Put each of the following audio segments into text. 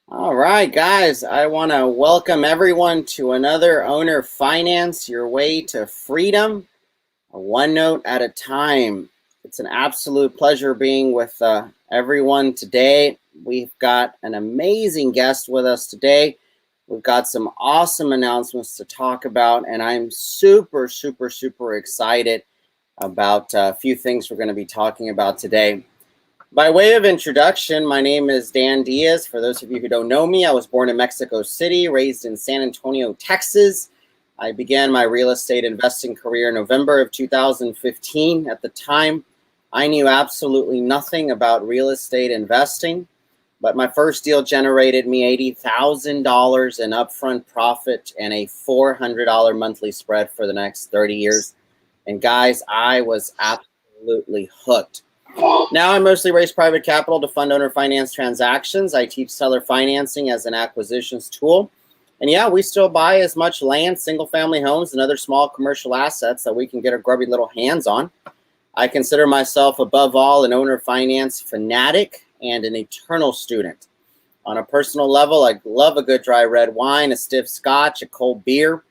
All right, guys, I want to welcome everyone to another Owner Finance, your way to freedom, one note at a time. It's an absolute pleasure being with everyone today. We've got an amazing guest with us today. We've got some awesome announcements to talk about, and I'm super, super, super excited about a few things we're going to be talking about today. By way of introduction, my name is Dan Diaz. For those of you who don't know me, I was born in Mexico City, raised in San Antonio, Texas. I began my real estate investing career in November of 2015. At the time, I knew absolutely nothing about real estate investing, but my first deal generated me $80,000 in upfront profit and a $400 monthly spread for the next 30 years. And guys, I was absolutely hooked. Now I mostly raise private capital to fund owner finance transactions. I teach seller financing as an acquisitions tool. And yeah, we still buy as much land, single family homes, and other small commercial assets that we can get our grubby little hands on. I consider myself above all an owner finance fanatic and an eternal student. On a personal level, I love a good dry red wine, a stiff scotch, a cold beer,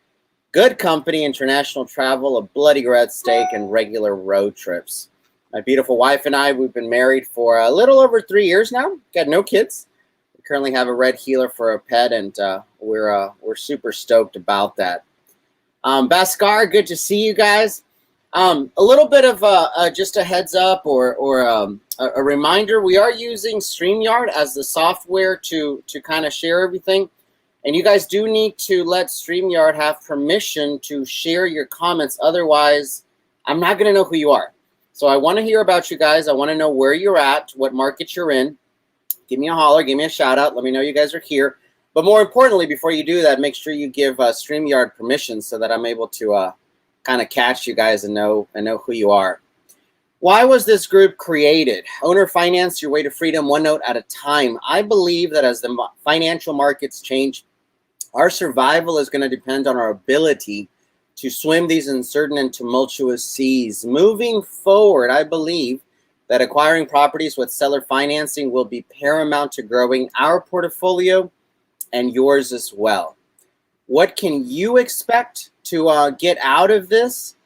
good company, international travel, a bloody red steak, and regular road trips. My beautiful wife and I, we've been married for a little over 3 years now. Got no kids. We currently have a red heeler for a pet, and we're super stoked about that. Bhaskar, good to see you guys. A little bit of just a heads up or a reminder. We are using StreamYard as the software to kind of share everything. And you guys do need to let StreamYard have permission to share your comments. Otherwise, I'm not going to know who you are. So I want to hear about you guys. I want to know where you're at, what market you're in. Give me a holler, give me a shout out. Let me know you guys are here. But more importantly, before you do that, make sure you give StreamYard permission so that I'm able to kind of catch you guys and know who you are. Why was this group created? Owner Finance, your way to freedom, one note at a time. I believe that as the financial markets change, our survival is going to depend on our ability to swim these uncertain and tumultuous seas. Moving forward, I believe that acquiring properties with seller financing will be paramount to growing our portfolio and yours as well. What can you expect to get out of this?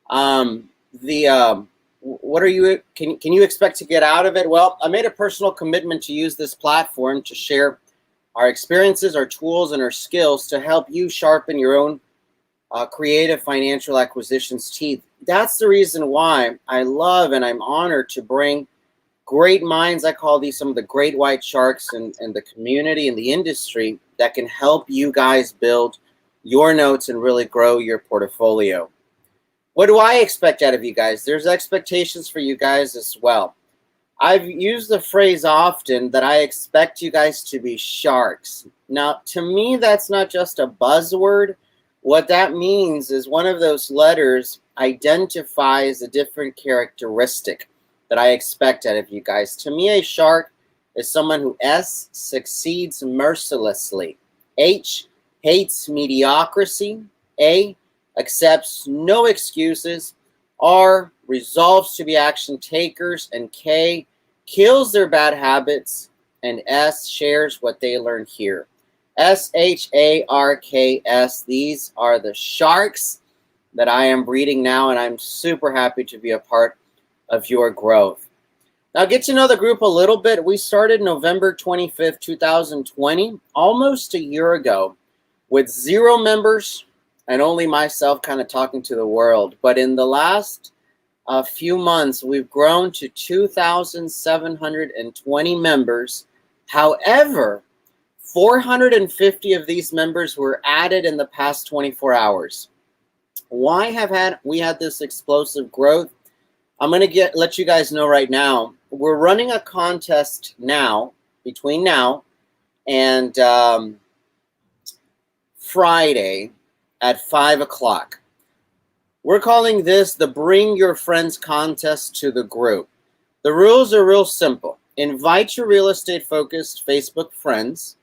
What are you can you expect to get out of it? Well, I made a personal commitment to use this platform to share our experiences, our tools, and our skills to help you sharpen your own creative financial acquisitions teeth. That's the reason why I love and I'm honored to bring great minds. I call these some of the great white sharks in the community and the industry that can help you guys build your notes and really grow your portfolio. What do I expect out of you guys? There's expectations for you guys as well. I've used the phrase often that I expect you guys to be sharks. Now, to me, that's not just a buzzword. What that means is one of those letters identifies a different characteristic that I expect out of you guys. To me, a shark is someone who S, succeeds mercilessly, H, hates mediocrity, A, accepts no excuses, R, resolves to be action takers, and K, kills their bad habits, and S, shares what they learn here. SHARKS. These are the sharks that I am breeding now, and I'm super happy to be a part of your growth. Now, get to know the group a little bit. We started November 25th, 2020, almost a year ago, with 0 members and only myself kind of talking to the world. But in the last few months, we've grown to 2,720 members. However, 450 of these members were added in the past 24 hours. Why have we had this explosive growth? I'm going to let you guys know right now. We're running a contest now, between now and Friday at 5 o'clock. We're calling this the Bring Your Friends contest to the group. The rules are real simple. Invite your real estate focused Facebook friends.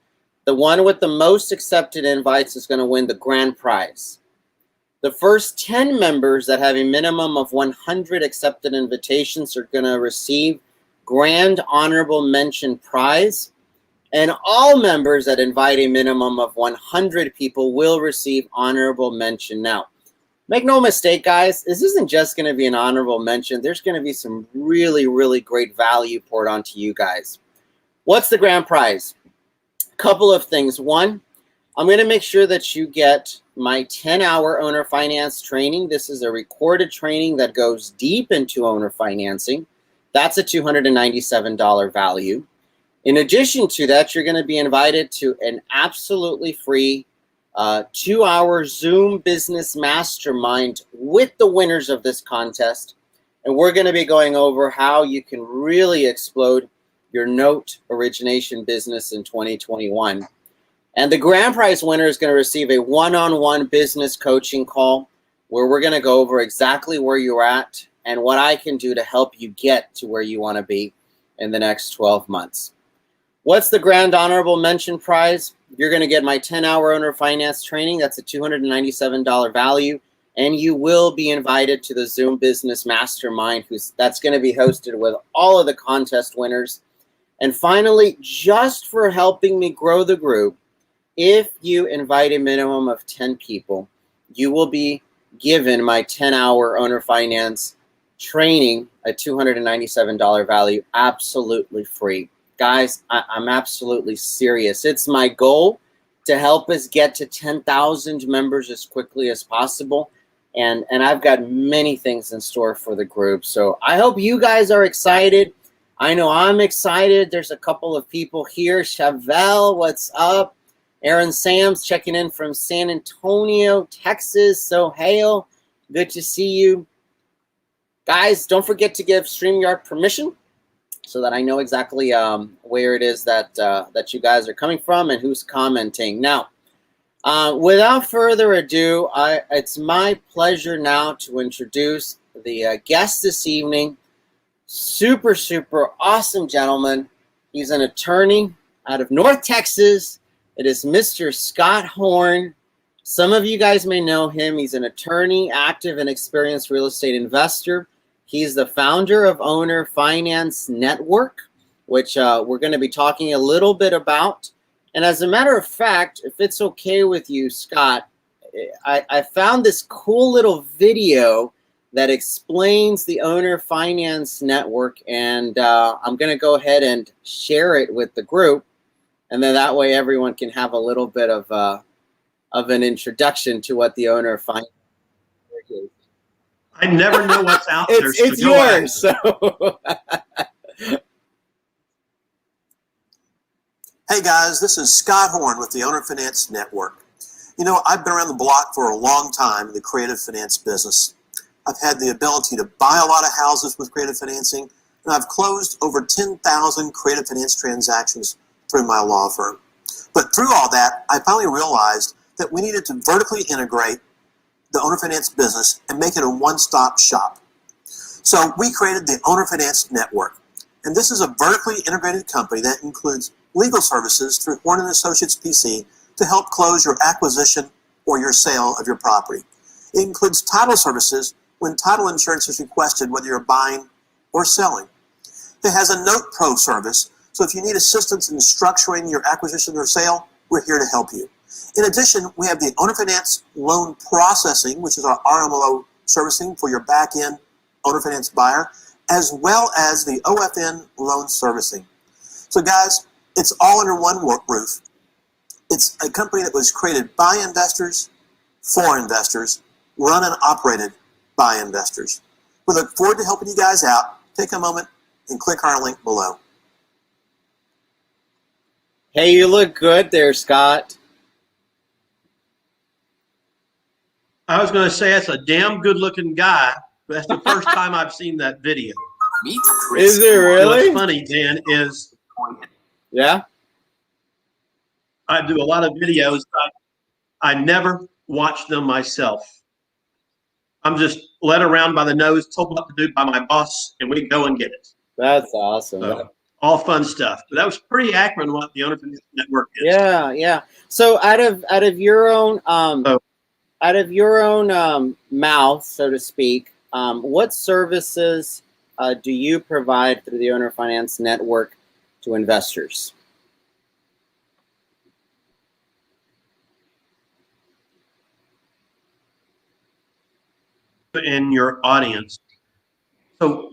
The one with the most accepted invites is going to win the grand prize. The first 10 members that have a minimum of 100 accepted invitations are going to receive grand honorable mention prize. And all members that invite a minimum of 100 people will receive honorable mention. Now, make no mistake, guys, this isn't just going to be an honorable mention. There's going to be some really, really great value poured onto you guys. What's the grand prize? A couple of things. One, I'm going to make sure that you get my 10-hour owner finance training. This is a recorded training that goes deep into owner financing. That's a $297 value. In addition to that, you're going to be invited to an absolutely free 2-hour Zoom business mastermind with the winners of this contest. And we're going to be going over how you can really explode your note origination business in 2021. And the grand prize winner is going to receive a one-on-one business coaching call where we're going to go over exactly where you're at and what I can do to help you get to where you want to be in the next 12 months. What's the grand honorable mention prize? You're going to get my 10-hour owner finance training. That's a $297 value. And you will be invited to the Zoom Business Mastermind. That's going to be hosted with all of the contest winners. And finally, just for helping me grow the group, if you invite a minimum of 10 people, you will be given my 10-hour owner finance training, a $297 value, absolutely free. Guys, I'm absolutely serious. It's my goal to help us get to 10,000 members as quickly as possible. And I've got many things in store for the group. So I hope you guys are excited. I know I'm excited. There's a couple of people here. Chevelle, what's up? Aaron Sams checking in from San Antonio, Texas. So, Hale, good to see you. Guys, don't forget to give StreamYard permission so that I know exactly where it is that that you guys are coming from and who's commenting. Now, without further ado, it's my pleasure now to introduce the guest this evening. Super, super awesome gentleman. He's an attorney out of North Texas. It is Mr. Scott Horne. Some of you guys may know him. He's an attorney, active and experienced real estate investor. He's the founder of Owner Finance Network, which we're going to be talking a little bit about. And as a matter of fact, if it's okay with you, Scott, I found this cool little video that explains the Owner Finance Network, and I'm going to go ahead and share it with the group. And then that way everyone can have a little bit of an introduction to what the Owner Finance Network is. I never know what's out there. It's yours. So. Hey guys, this is Scott Horne with the Owner Finance Network. You know, I've been around the block for a long time in the creative finance business. I've had the ability to buy a lot of houses with creative financing, and I've closed over 10,000 creative finance transactions through my law firm. But through all that, I finally realized that we needed to vertically integrate the owner finance business and make it a one-stop shop. So we created the Owner Finance Network. And this is a vertically integrated company that includes legal services through Horne & Associates PC to help close your acquisition or your sale of your property. It includes title services when title insurance is requested, whether you're buying or selling. It has a Note Pro service, so if you need assistance in structuring your acquisition or sale, we're here to help you. In addition, we have the Owner Finance Loan Processing, which is our RMLO servicing for your back-end owner finance buyer, as well as the OFN loan servicing. So guys, it's all under one roof. It's a company that was created by investors, for investors, run and operated by investors. We look forward to helping you guys out. Take a moment and click our link below. Hey, you look good there, Scott. I was going to say that's a damn good-looking guy, but that's the first time I've seen that video. Is it really? What's funny, Dan, is yeah, I do a lot of videos. I never watch them myself. I'm just led around by the nose, told what to do by my boss, and we go and get it. That's awesome. So, all fun stuff. But that was pretty accurate on what the Owner Finance Network is. Yeah, yeah. So out of your own mouth, so to speak, what services do you provide through the Owner Finance Network to investors? in your audience. So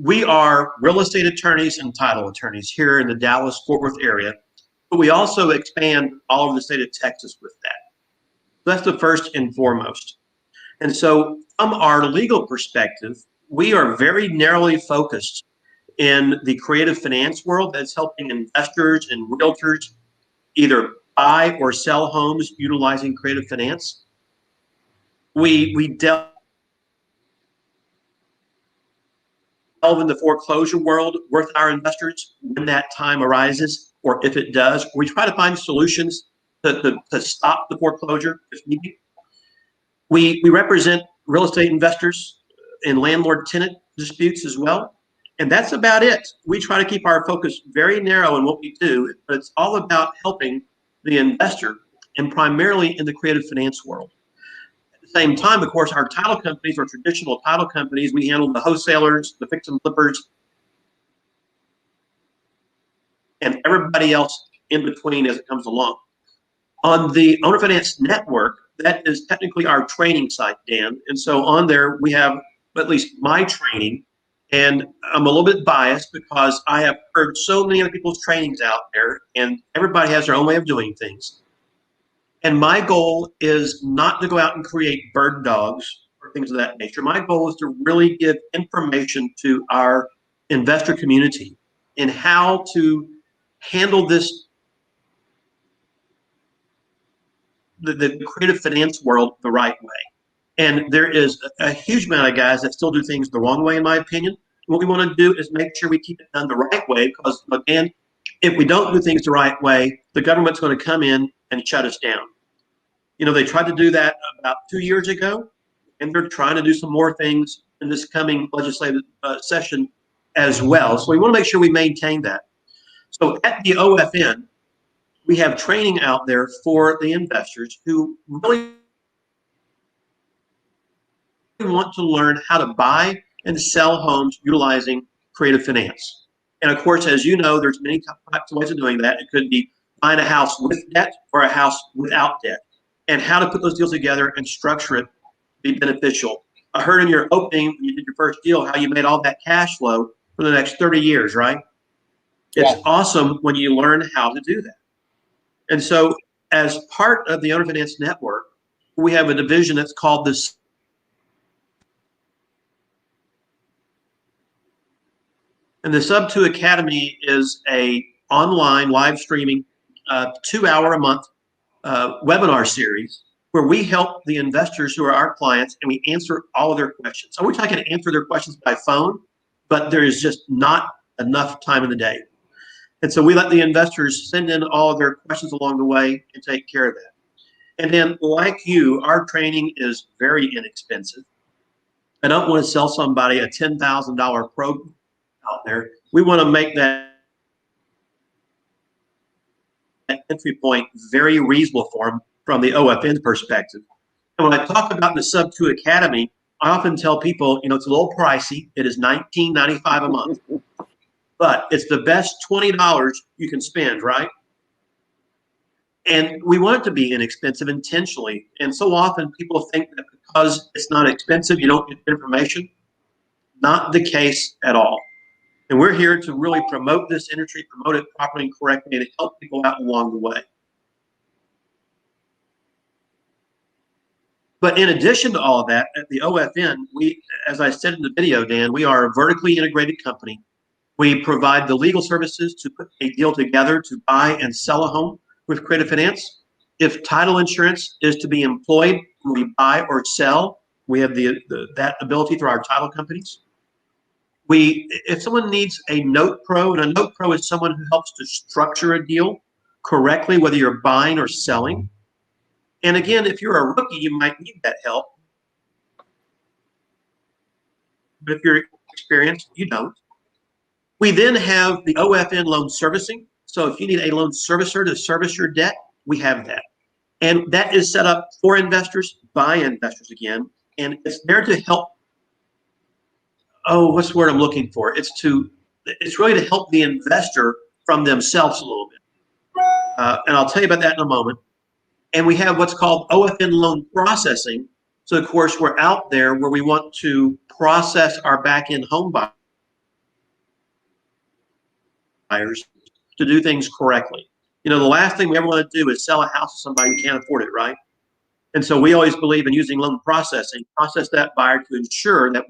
we are real estate attorneys and title attorneys here in the Dallas-Fort Worth area, but we also expand all over the state of Texas with that. So that's the first and foremost. And so from our legal perspective, we are very narrowly focused in the creative finance world that's helping investors and realtors either buy or sell homes utilizing creative finance. We delve in the foreclosure world with our investors when that time arises, or if it does. We try to find solutions to stop the foreclosure if needed. We represent real estate investors in landlord-tenant disputes as well. And that's about it. We try to keep our focus very narrow in what we do, but it's all about helping the investor, and primarily in the creative finance world. At the same time, of course, our title companies are traditional title companies. We handle the wholesalers, the fix and flippers, and everybody else in between as it comes along. On the Owner Finance Network, that is technically our training site, Dan. And so on there, we have at least my training. And I'm a little bit biased because I have heard so many other people's trainings out there, and everybody has their own way of doing things. And my goal is not to go out and create bird dogs or things of that nature. My goal is to really give information to our investor community in how to handle this, the creative finance world the right way. And there is a huge amount of guys that still do things the wrong way, in my opinion. What we want to do is make sure we keep it done the right way, because, again, if we don't do things the right way, the government's going to come in and shut us down. You know, they tried to do that about 2 years ago, and they're trying to do some more things in this coming legislative session as well. So we want to make sure we maintain that. So at the OFN, we have training out there for the investors who really want to learn how to buy and sell homes utilizing creative finance. And of course, as you know, there's many types of ways of doing that. It could be buying a house with debt or a house without debt, and how to put those deals together and structure it to be beneficial. I heard in your opening, when you did your first deal, how you made all that cash flow for the next 30 years, right? It's awesome when you learn how to do that. And so as part of the Owner Finance Network, we have a division that's called the Sub 2 Academy is a online live streaming 2-hour a month webinar series where we help the investors who are our clients, and we answer all of their questions. I wish I could answer their questions by phone, but there is just not enough time in the day. And so we let the investors send in all of their questions along the way and take care of that. And then, like you, our training is very inexpensive. I don't want to sell somebody a $10,000 program out there. We want to make that entry point very reasonable for them from the OFN perspective. And when I talk about the Sub 2 Academy, I often tell people, you know, it's a little pricey. It is $19.95 a month, but it's the best $20 you can spend, right? And we want it to be inexpensive intentionally. And so often people think that because it's not expensive, you don't get information. Not the case at all. And we're here to really promote this industry, promote it properly and correctly, and to help people out along the way. But in addition to all of that, at the OFN, we, as I said in the video, Dan, we are a vertically integrated company. We provide the legal services to put a deal together to buy and sell a home with creative finance. If title insurance is to be employed when we buy or sell, we have that ability through our title companies. If someone needs a note pro, and a note pro is someone who helps to structure a deal correctly, whether you're buying or selling. And again, if you're a rookie, you might need that help. But if you're experienced, you don't. We then have the OFN loan servicing. So if you need a loan servicer to service your debt, we have that. And that is set up for investors, by investors again. And it's there to help. Oh, what's the word I'm looking for? It's really to help the investor from themselves a little bit. And I'll tell you about that in a moment. And we have what's called OFN loan processing, So of course we're out there where we want to process our back-end home buyers to do things correctly. You know, the last thing we ever want to do is sell a house to somebody who can't afford it, right? And so we always believe in using loan processing, process that buyer to ensure that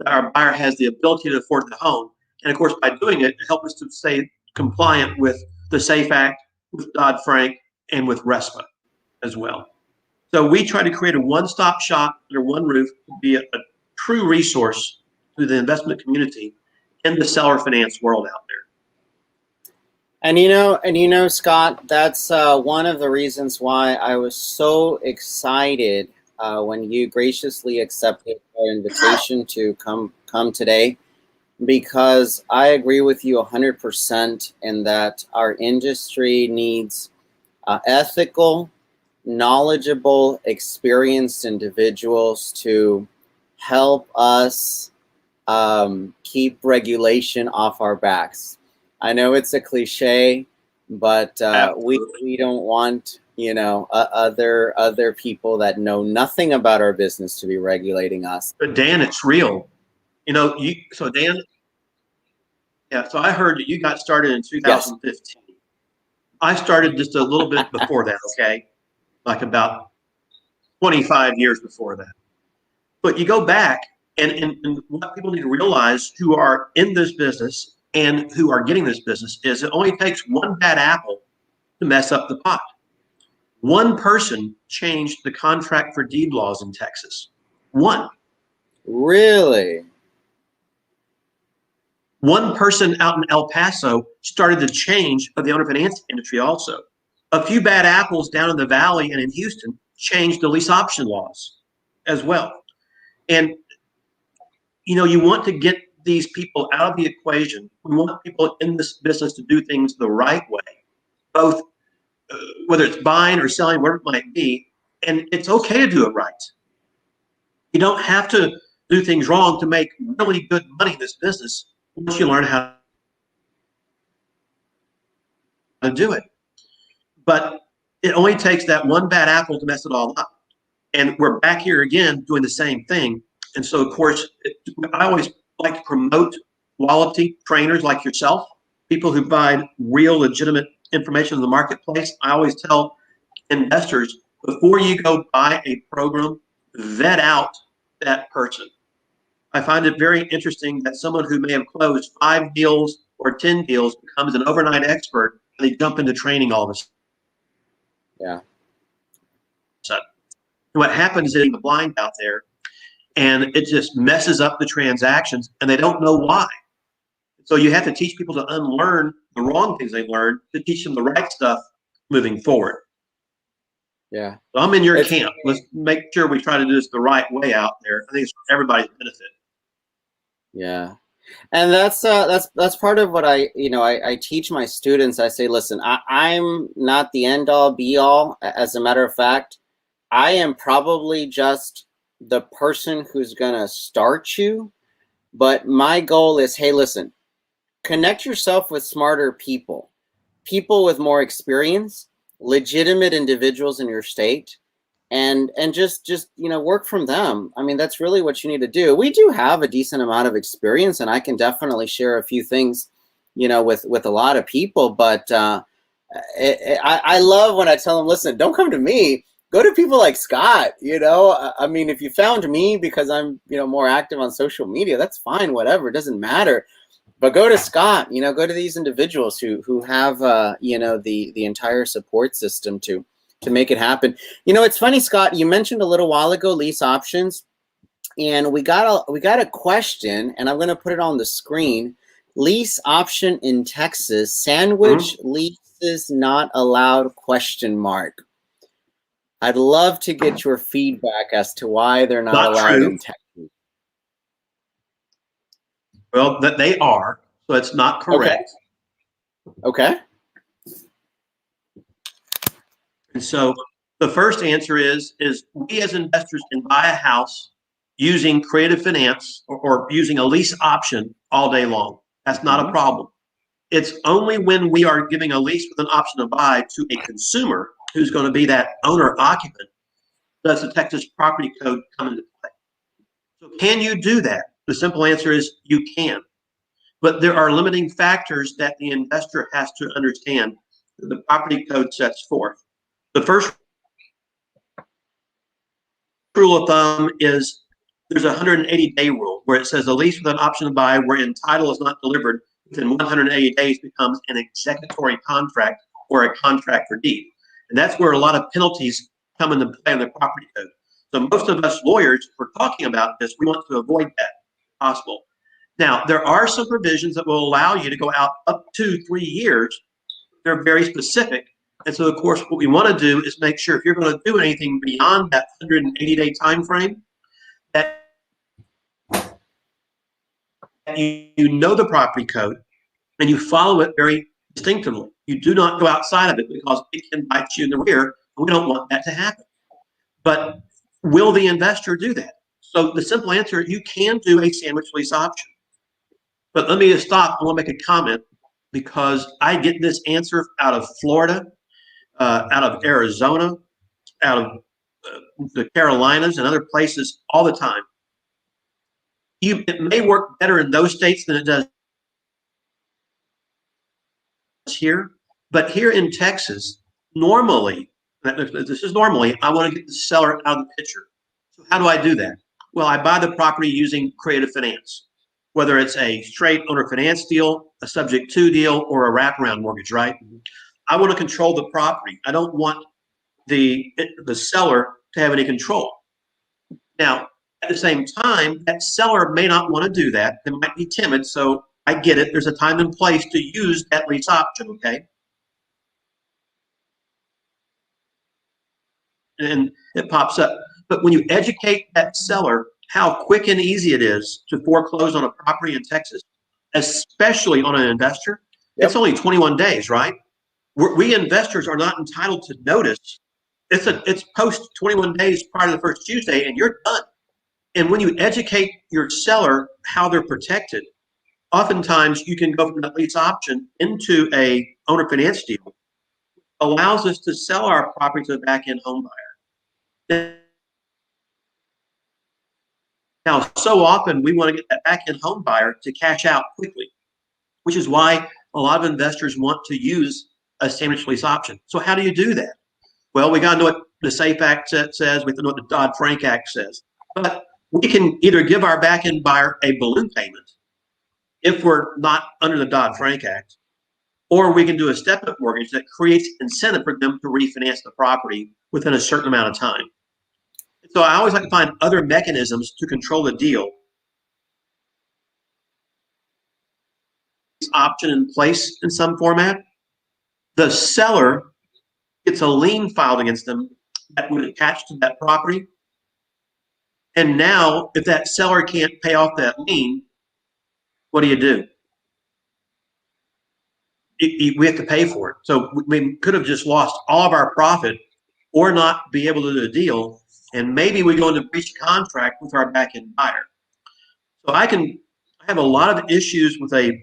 our buyer has the ability to afford the home. And of course, by doing it, it helps us to stay compliant with the SAFE Act, with Dodd-Frank, and with RESPA as well. So we try to create a one-stop shop under one roof to be a true resource to the investment community in the seller finance world out there. And Scott, that's one of the reasons why I was so excited when you graciously accepted our invitation to come today, because I agree with you 100% in that our industry needs ethical, knowledgeable, experienced individuals to help us keep regulation off our backs. I know it's a cliche, but we don't want, other people that know nothing about our business to be regulating us. But Dan, it's real. So Dan, yeah, so I heard that you got started in 2015. Yes. I started just a little bit before that, okay? Like about 25 years before that. But you go back, and what people need to realize who are in this business and who are getting this business is it only takes one bad apple to mess up the pot. One person changed the contract for deed laws in Texas. One. Really? One person out in El Paso started the change of the owner finance industry also. A few bad apples down in the valley and in Houston changed the lease option laws as well. And, you want to get these people out of the equation. We want people in this business to do things the right way, both whether it's buying or selling, whatever it might be. And it's okay to do it right. You don't have to do things wrong to make really good money in this business once you learn how to do it. But it only takes that one bad apple to mess it all up. And we're back here again doing the same thing. And so, of course, I always like to promote quality trainers like yourself, people who provide real, legitimate information in the marketplace. I always tell investors, before you go buy a program, vet out that person. I find it very interesting that someone who may have closed 5 deals or 10 deals becomes an overnight expert and they jump into training all of a sudden. Yeah. So what happens is the blind out there, and it just messes up the transactions, and they don't know why. So you have to teach people to unlearn the wrong things they learned to teach them the right stuff moving forward. Yeah. So I'm in your camp. Let's make sure we try to do this the right way out there. I think it's for everybody's benefit. Yeah. And that's part of what I teach my students. I say, listen, I'm not the end all be all. As a matter of fact, I am probably just the person who's going to start you. But my goal is, hey, listen, connect yourself with smarter people with more experience, legitimate individuals in your state, and just work from them. I mean, that's really what you need to do. We do have a decent amount of experience, and I can definitely share a few things, with a lot of people. But I love when I tell them, listen, don't come to me. Go to people like Scott. I mean, if you found me because I'm more active on social media, that's fine. Whatever, it doesn't matter. But go to Scott. Go to these individuals who have the entire support system to make it happen. It's funny, Scott, you mentioned a little while ago lease options, and we got a question, and I'm going to put it on the screen. Lease option in Texas, sandwich leases not allowed, ? I'd love to get your feedback as to why they're not allowed in Texas. Well, that they are, so it's not correct. Okay. And so the first answer is we as investors can buy a house using creative finance or using a lease option all day long. That's not a problem. It's only when we are giving a lease with an option to buy to a consumer who's going to be that owner occupant does the Texas Property Code come into play? So can you do that? The simple answer is you can. But there are limiting factors that the investor has to understand that the property code sets forth. The first rule of thumb is there's a 180-day rule where it says a lease with an option to buy wherein title is not delivered within 180 days becomes an executory contract or a contract for deed. And that's where a lot of penalties come into play in the property code. So most of us lawyers, if we're talking about this, we want to avoid that if possible. Now, there are some provisions that will allow you to go out up to 3 years. They're very specific. And so, of course, what we want to do is make sure if you're going to do anything beyond that 180-day time frame, that you know the property code and you follow it very distinctively. You do not go outside of it because it can bite you in the rear. We don't want that to happen. But will the investor do that? So the simple answer, you can do a sandwich lease option. But let me just stop. I want to make a comment because I get this answer out of Florida, out of Arizona, out of the Carolinas and other places all the time. It may work better in those states than it does here, but here in Texas, normally, this is normally, I want to get the seller out of the picture. So how do I do that? Well, I buy the property using creative finance, whether it's a straight owner finance deal, a subject to deal, or a wraparound mortgage, right? I want to control the property. I don't want the seller to have any control. Now, at the same time, that seller may not want to do that. They might be timid, so I get it. There's a time and place to use that lease option, okay? And it pops up. But when you educate that seller how quick and easy it is to foreclose on a property in Texas, especially on an investor, it's only 21 days, right? We investors are not entitled to notice. It's post 21 days prior to the first Tuesday, and you're done. And when you educate your seller how they're protected, oftentimes you can go from that lease option into a owner finance deal. Allows us to sell our property to a back-end home buyer. Now, so often we want to get that back-end home buyer to cash out quickly, which is why a lot of investors want to use a sandwich lease option. So how do you do that? Well, we got to know what the SAFE Act says. We have to know what the Dodd-Frank Act says. But we can either give our back-end buyer a balloon payment if we're not under the Dodd-Frank Act, or we can do a step-up mortgage that creates incentive for them to refinance the property within a certain amount of time. So I always like to find other mechanisms to control the deal. Option in place in some format. The seller gets a lien filed against them that would attach to that property. And now, if that seller can't pay off that lien, what do? We have to pay for it. So we could have just lost all of our profit or not be able to do the deal. And maybe we go into breach of contract with our back-end buyer. So I have a lot of issues with a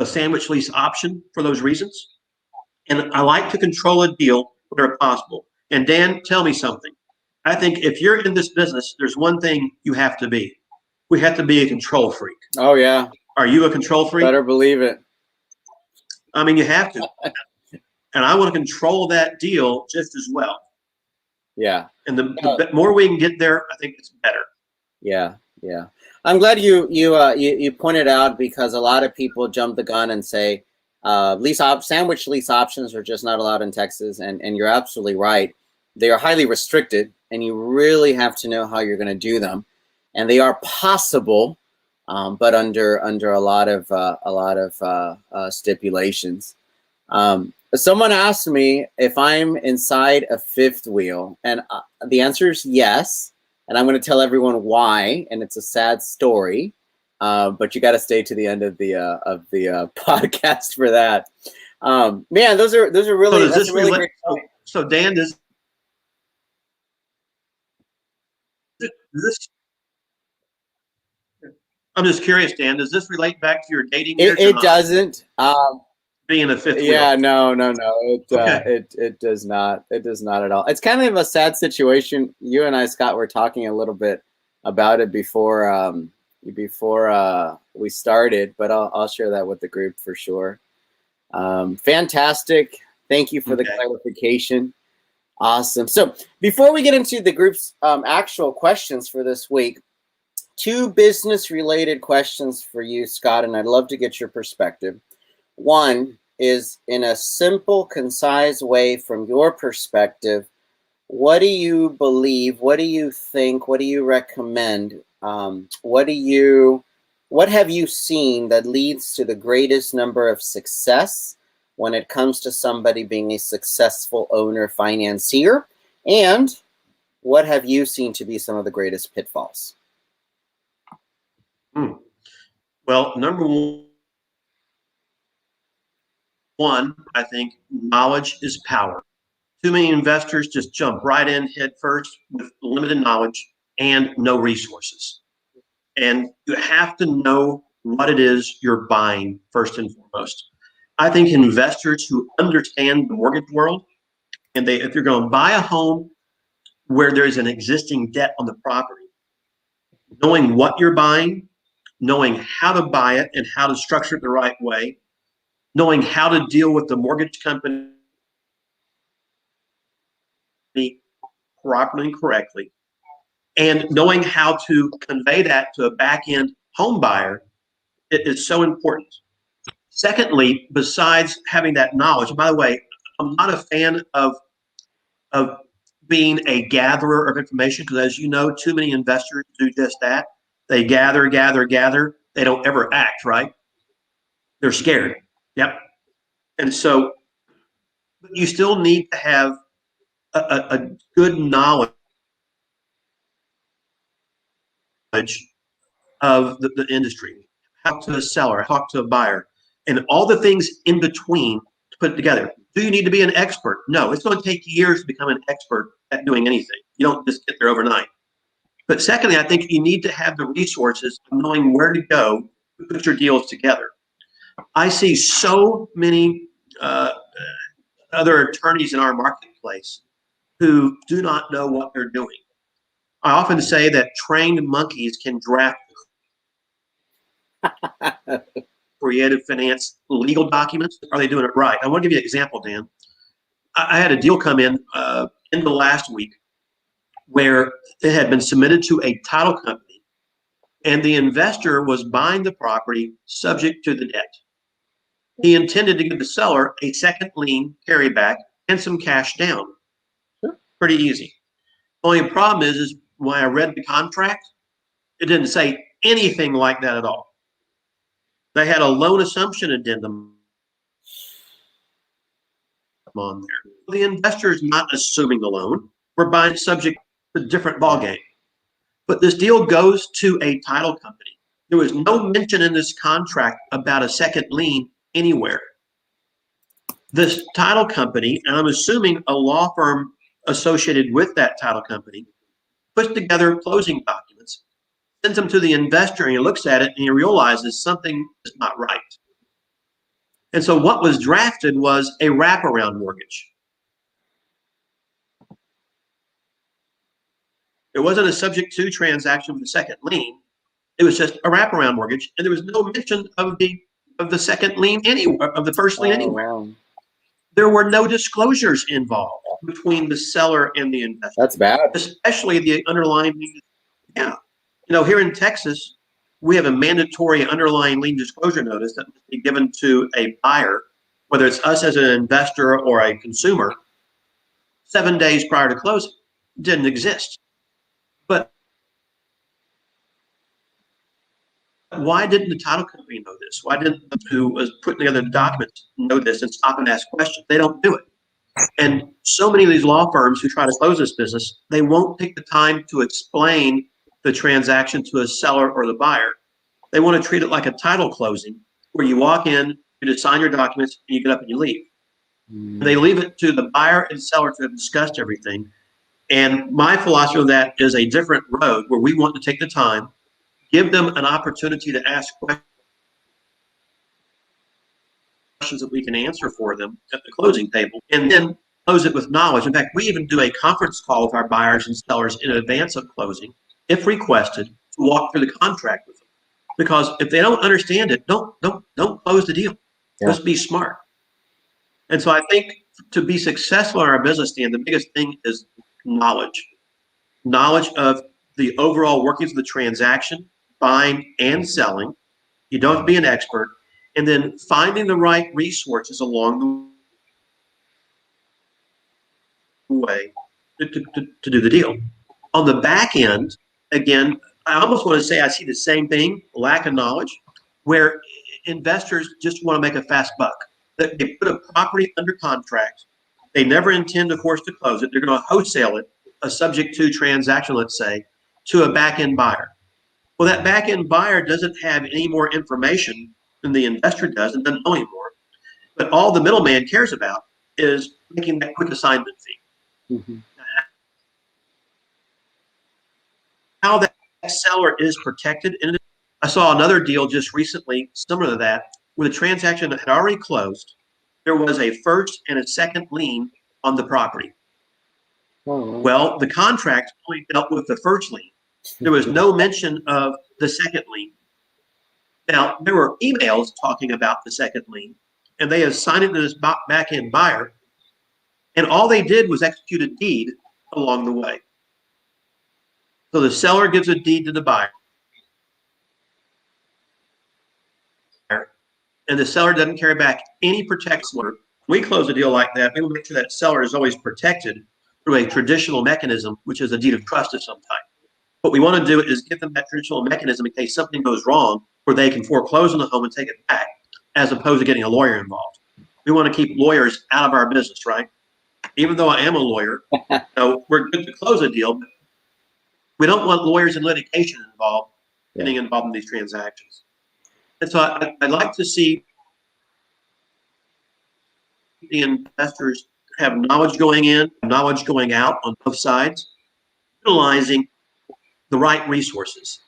sandwich lease option for those reasons. And I like to control a deal whenever possible. And Dan, tell me something. I think if you're in this business, there's one thing you have to be. We have to be a control freak. Oh, yeah. Are you a control freak? Better believe it. I mean, you have to. And I want to control that deal just as well. Yeah. And the more we can get there, I think it's better. Yeah, yeah. I'm glad you pointed out, because a lot of people jump the gun and say sandwich lease options are just not allowed in Texas, and you're absolutely right. They are highly restricted, and you really have to know how you're going to do them. And they are possible, but under a lot of stipulations. Someone asked me if I'm inside a fifth wheel, and the answer is yes. And I'm going to tell everyone why, and it's a sad story, but you got to stay to the end of the podcast for that. Man, those are really, so that's a really great point. So Dan, does this? I'm just curious, Dan. Does this relate back to your dating years? It doesn't. being a fifth wheel. Yeah, no. Okay. It does not. It does not at all. It's kind of a sad situation. You and I, Scott, were talking a little bit about it before we started, but I'll share that with the group for sure. Fantastic. Thank you for the clarification. Awesome. So before we get into the group's actual questions for this week, 2 business-related questions for you, Scott, and I'd love to get your perspective. One is, in a simple, concise way from your perspective, what do you believe? What do you think? What do you recommend? What have you seen that leads to the greatest number of success when it comes to somebody being a successful owner financier? And what have you seen to be some of the greatest pitfalls? Well, number one, I think knowledge is power. Too many investors just jump right in head first with limited knowledge and no resources. And you have to know what it is you're buying first and foremost. I think investors who understand the mortgage world, and if you're going to buy a home where there's an existing debt on the property, knowing what you're buying, knowing how to buy it and how to structure it the right way, knowing how to deal with the mortgage company properly and correctly, and knowing how to convey that to a back-end home buyer, it is so important. Secondly, besides having that knowledge, by the way, I'm not a fan of being a gatherer of information, because as you know, too many investors do just that. They gather. They don't ever act, right? They're scared. Yep. And so you still need to have a good knowledge of the industry, talk to a seller, talk to a buyer, and all the things in between to put it together. Do you need to be an expert? No, it's going to take years to become an expert at doing anything. You don't just get there overnight. But secondly, I think you need to have the resources of knowing where to go to put your deals together. I see so many other attorneys in our marketplace who do not know what they're doing. I often say that trained monkeys can draft creative finance legal documents. Are they doing it right? I want to give you an example, Dan. I had a deal come in the last week where it had been submitted to a title company, and the investor was buying the property subject to the debt. He intended to give the seller a second lien carryback and some cash down. Sure. Pretty easy. Only problem is when I read the contract, it didn't say anything like that at all. They had a loan assumption addendum on there. The investor is not assuming the loan. We're buying subject to a different ballgame. But this deal goes to a title company. There was no mention in this contract about a second lien anywhere. This title company, and I'm assuming a law firm associated with that title company, puts together closing documents, sends them to the investor, and he looks at it and he realizes something is not right. And so what was drafted was a wraparound mortgage. It wasn't a subject to transaction with a second lien. It was just a wraparound mortgage, and there was no mention of the second lien anywhere, of the first lien anywhere. Wow. There were no disclosures involved between the seller and the investor. That's bad. Especially the underlying lien. Yeah. You know, here in Texas, we have a mandatory underlying lien disclosure notice that must be given to a buyer, whether it's us as an investor or a consumer, 7 days prior to closing. It didn't exist. But why didn't the title company know this? Why didn't the who was putting together the documents know this and stop and ask questions? They don't do it. And so many of these law firms who try to close this business, they won't take the time to explain the transaction to a seller or the buyer. They want to treat it like a title closing where you walk in, you just sign your documents, and you get up and you leave. And they leave it to the buyer and seller to have discussed everything. And my philosophy of that is a different road where we want to take the time, give them an opportunity to ask questions, questions that we can answer for them at the closing table, and then close it with knowledge. In fact, we even do a conference call with our buyers and sellers in advance of closing, if requested, to walk through the contract with them. Because if they don't understand it, don't close the deal. Yeah. Just be smart. And so I think to be successful in our business, Dan, the biggest thing is knowledge. Knowledge of the overall workings of the transaction, buying and selling. You don't have to be an expert. And then finding the right resources along the way to do the deal. On the back end, again, I almost want to say I see the same thing, lack of knowledge, where investors just want to make a fast buck. They put a property under contract. They never intend, of course, to close it. They're going to wholesale it, a subject to transaction, let's say, to a back-end buyer. Well, that back-end buyer doesn't have any more information than the investor does and doesn't know anymore. But all the middleman cares about is making that quick assignment fee. Mm-hmm. How that seller is protected. And I saw another deal just recently, similar to that, where the transaction had already closed. There was a first and a second lien on the property. Oh. Well, the contract only dealt with the first lien. There was no mention of the second lien. Now, there were emails talking about the second lien, and they assigned it to this back-end buyer, and all they did was execute a deed along the way. So the seller gives a deed to the buyer, and the seller doesn't carry back any protection. When we close a deal like that, we will make sure that seller is always protected through a traditional mechanism, which is a deed of trust of some type. What we want to do is give them that traditional mechanism in case something goes wrong, where they can foreclose on the home and take it back, as opposed to getting a lawyer involved. We want to keep lawyers out of our business, right? Even though I am a lawyer, so we're good to close a deal, but we don't want lawyers in litigation involved, getting involved in these transactions. And so I'd like to see the investors have knowledge going in, knowledge going out on both sides, utilizing the right resources.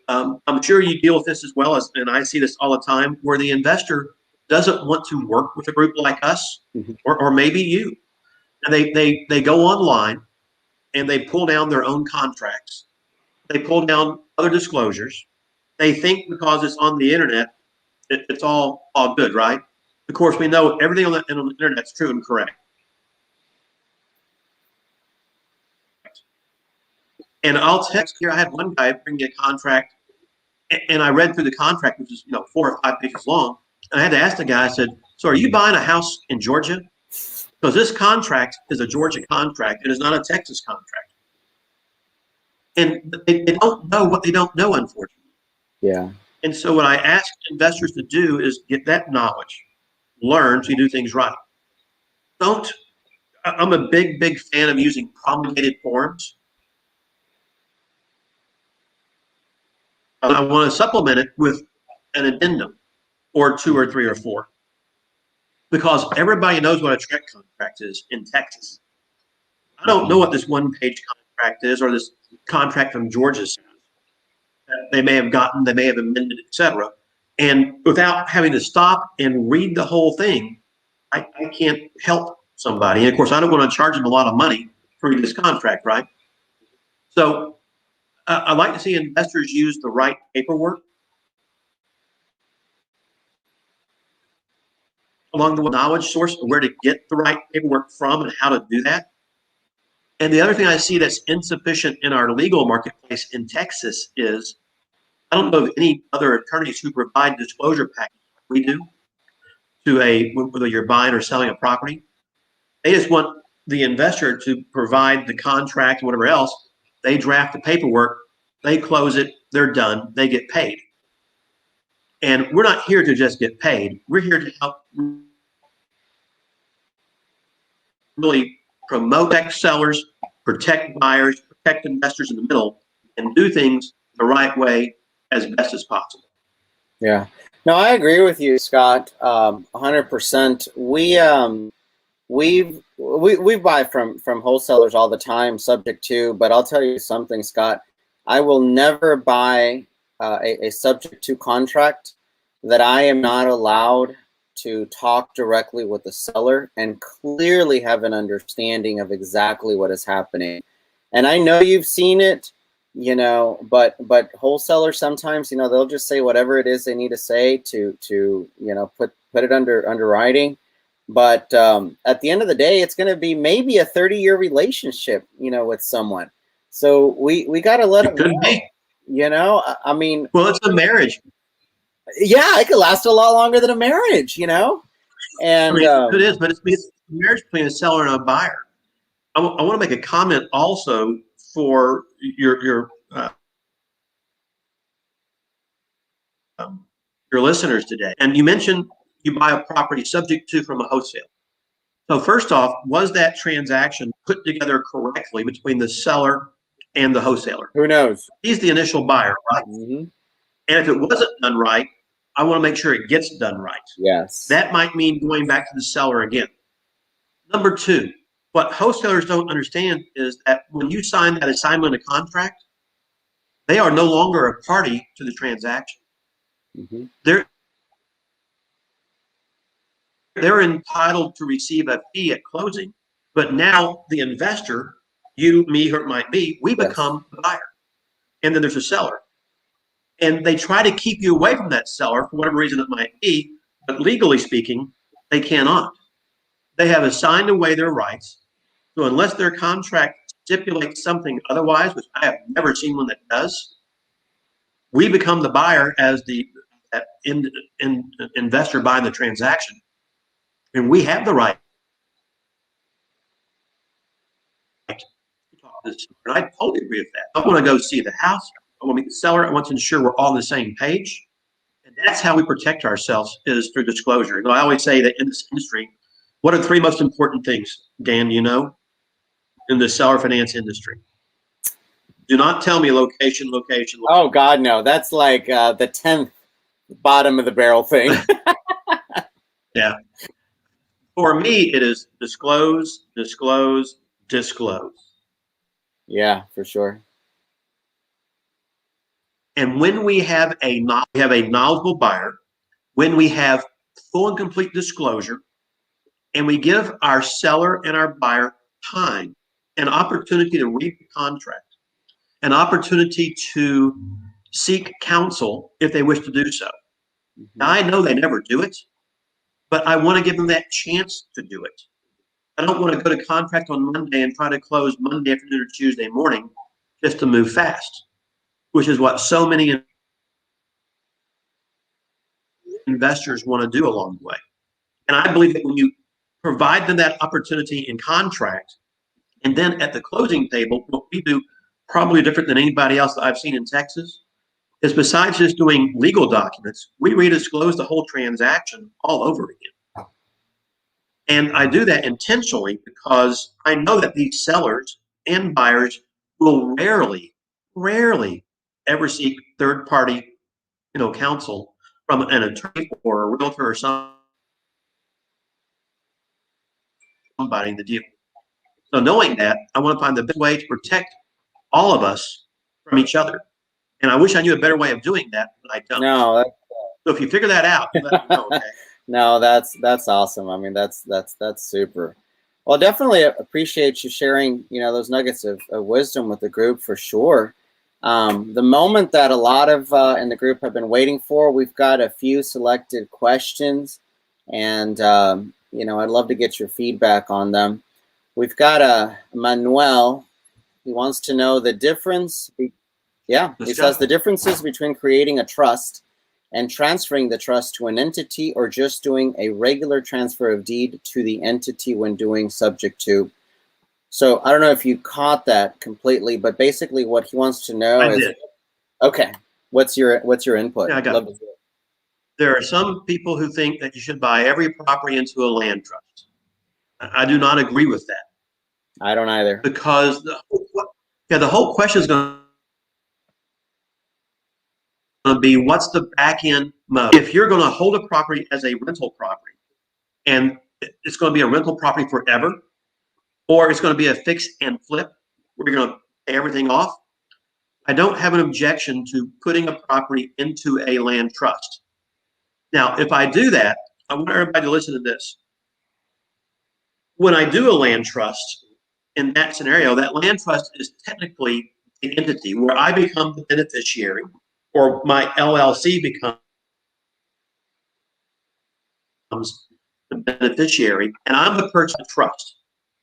I'm sure you deal with this as well, and I see this all the time, where the investor doesn't want to work with a group like us, mm-hmm. or maybe you. And they go online and they pull down their own contracts. They pull down other disclosures. They think because it's on the internet, it's all good, right? Of course, we know everything on the internet is true and correct. And I'll text here. I had one guy bring me a contract, and I read through the contract, which is 4 or 5 pages long. And I had to ask the guy. I said, "So, are you buying a house in Georgia? Because this contract is a Georgia contract. It is not a Texas contract." And they don't know what they don't know, unfortunately. Yeah. And so what I ask investors to do is get that knowledge, learn so you do things right. I'm a big fan of using promulgated forms. I want to supplement it with an addendum or 2 or 3 or 4, because everybody knows what a TREC contract is in Texas. I don't know what this one-page contract is, or this contract from Georgia that they may have gotten, they may have amended, etc. And without having to stop and read the whole thing, I can't help somebody. And of course, I don't want to charge them a lot of money for this contract, right? So I'd like to see investors use the right paperwork along the knowledge source of where to get the right paperwork from and how to do that. And the other thing I see that's insufficient in our legal marketplace in Texas is, I don't know of any other attorneys who provide disclosure packages like we do to whether you're buying or selling a property. They just want the investor to provide the contract and whatever else. They draft the paperwork, they close it, they're done, they get paid. And we're not here to just get paid. We're here to help really promote sellers, protect buyers, protect investors in the middle, and do things the right way as best as possible. Yeah. No, I agree with you, Scott. 100%. We buy from wholesalers all the time, subject to. But I'll tell you something, Scott. I will never buy a subject to contract that I am not allowed to talk directly with the seller and clearly have an understanding of exactly what is happening. And I know you've seen it, but wholesalers sometimes, they'll just say whatever it is they need to say to put it under writing. But at the end of the day, it's going to be maybe a 30-year relationship, with someone. So we got to let them know. I mean, well, it's a marriage. Yeah, it could last a lot longer than a marriage, And I mean, it is, but it's a marriage between a seller and a buyer. I want to make a comment also for your listeners today. And you mentioned you buy a property subject to from a wholesale. So first off, was that transaction put together correctly between the seller and the wholesaler? Who knows? He's the initial buyer, right? Mm-hmm. And if it wasn't done right, I want to make sure it gets done right. Yes. That might mean going back to the seller again. Number two, what wholesalers don't understand is that when you sign that assignment of contract, they are no longer a party to the transaction. Mm-hmm. They're entitled to receive a fee at closing, but now the investor, you, me, or it might be, we become the buyer. And then there's a seller. And they try to keep you away from that seller for whatever reason it might be, but legally speaking, they cannot. They have assigned away their rights. So unless their contract stipulates something otherwise, which I have never seen one that does, we become the buyer as the investor buying the transaction. And we have the right to talk to this. And I totally agree with that. I want to go see the house. I want to meet the seller. I want to ensure we're all on the same page. And that's how we protect ourselves, is through disclosure. I always say that in this industry, what are the three most important things, Dan, in the seller finance industry? Do not tell me location. Oh, God, no. That's like the 10th bottom of the barrel thing. Yeah. For me, it is disclose. Yeah, for sure. And when we have a knowledgeable buyer, when we have full and complete disclosure, and we give our seller and our buyer time, an opportunity to read the contract, an opportunity to seek counsel if they wish to do so. Mm-hmm. Now, I know they never do it, but I want to give them that chance to do it. I don't want to go to contract on Monday and try to close Monday afternoon or Tuesday morning just to move fast, which is what so many investors want to do along the way. And I believe that when you provide them that opportunity in contract, and then at the closing table, what we do probably different than anybody else that I've seen in Texas is, besides just doing legal documents, we redisclose the whole transaction all over again. And I do that intentionally because I know that these sellers and buyers will rarely ever seek third-party, counsel from an attorney or a realtor or somebody in the deal. So knowing that, I want to find the best way to protect all of us from each other. And I wish I knew a better way of doing that, but I don't. No. So if you figure that out, let me know, okay? No, that's awesome. I mean, that's super. Well, definitely appreciate you sharing, those nuggets of wisdom with the group for sure. The moment that a lot of in the group have been waiting for, we've got a few selected questions, and I'd love to get your feedback on them. We've got Manuel. He wants to know the difference. He says the differences between creating a trust and transferring the trust to an entity, or just doing a regular transfer of deed to the entity when doing subject to. So I don't know if you caught that completely, but basically what he wants to know is, okay, what's your input? Yeah, I got it. There are some people who think that you should buy every property into a land trust. I do not agree with that. I don't either. Because the whole question is going to be, what's the back end mode? If you're going to hold a property as a rental property, and it's going to be a rental property forever, or it's going to be a fix and flip where you're going to pay everything off, I don't have an objection to putting a property into a land trust. Now, if I do that, I want everybody to listen to this. When I do a land trust, in that scenario, that land trust is technically an entity where I become the beneficiary, or my LLC becomes the beneficiary, and I'm the person of trust.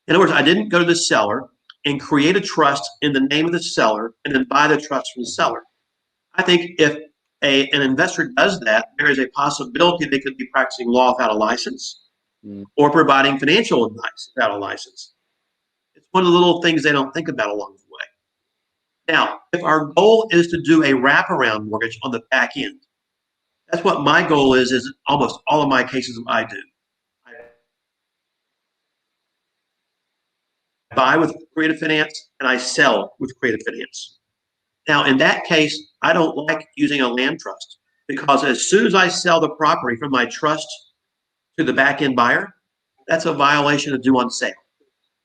In other words, I didn't go to the seller and create a trust in the name of the seller and then buy the trust from the seller. I think if an investor does that, there is a possibility they could be practicing law without a license or providing financial advice without a license. It's one of the little things they don't think about along the way. Now, if our goal is to do a wraparound mortgage on the back end, that's what my goal is almost all of my cases I do. I buy with creative finance and I sell with creative finance. Now, in that case, I don't like using a land trust because as soon as I sell the property from my trust to the back end buyer, that's a violation of due on sale.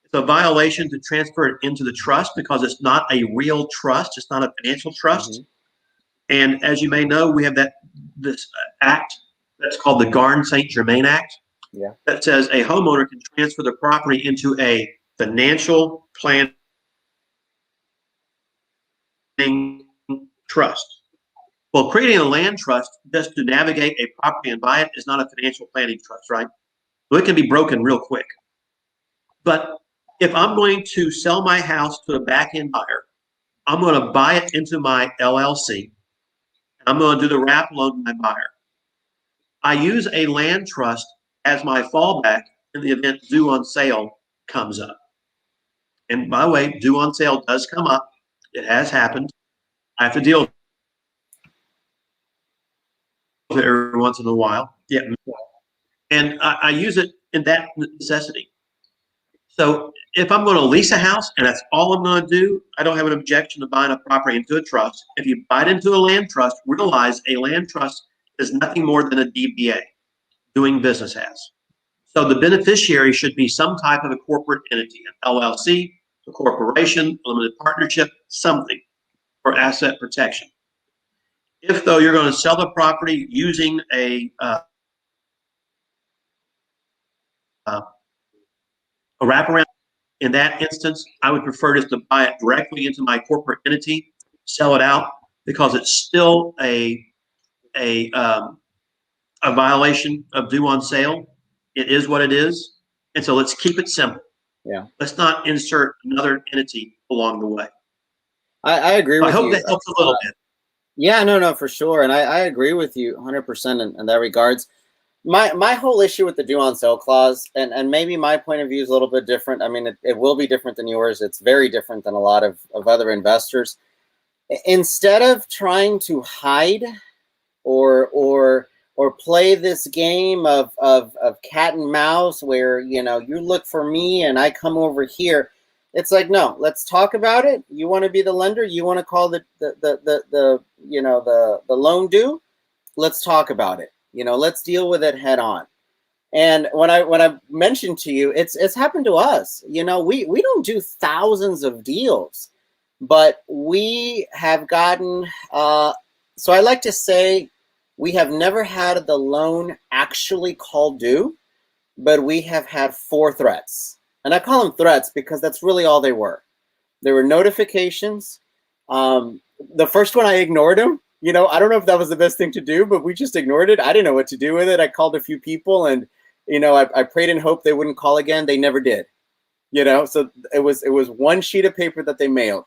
It's a violation to transfer it into the trust because it's not a real trust. It's not a financial trust. And as you may know, we have this act that's called the Garn-St. Germain Act that says a homeowner can transfer the property into a financial planning trust. Well, creating a land trust just to navigate a property and buy it is not a financial planning trust, right? So it can be broken real quick. But if I'm going to sell my house to a back-end buyer, I'm going to buy it into my LLC. I'm going to do the wrap loan to my buyer. I use a land trust as my fallback in the event due on sale comes up. And by the way, due on sale does come up. It has happened. I have to deal with it every once in a while. Yeah. And I use it in that necessity. So if I'm going to lease a house and that's all I'm going to do, I don't have an objection to buying a property into a trust. If you buy it into a land trust, realize a land trust is nothing more than a DBA, doing business as. So the beneficiary should be some type of a corporate entity, an LLC, a corporation, a limited partnership, something for asset protection. If, though, you're going to sell the property using a wraparound, in that instance, I would prefer just to buy it directly into my corporate entity, sell it out, because it's still a violation of due on sale. It is what it is. And so let's keep it simple. Yeah. Let's not insert another entity along the way. I agree with you. I hope that helps a little bit. Yeah, no, for sure. And I agree with you 100% in that regards. My whole issue with the due on sale clause, and maybe my point of view is a little bit different. I mean, it will be different than yours. It's very different than a lot of other investors. Instead of trying to hide or play this game of cat and mouse where, you look for me and I come over here, it's like, no, let's talk about it. You want to be the lender, you want to call the loan due, let's talk about it. Let's deal with it head on. And when I mentioned to you, it's happened to us. We don't do thousands of deals, but we have gotten. So I like to say we have never had the loan actually called due, but we have had 4 threats, and I call them threats because that's really all they were. There were notifications. The first one I ignored them. I don't know if that was the best thing to do, but we just ignored it. I didn't know what to do with it. I called a few people and, I prayed and hoped they wouldn't call again. They never did, so it was one sheet of paper that they mailed.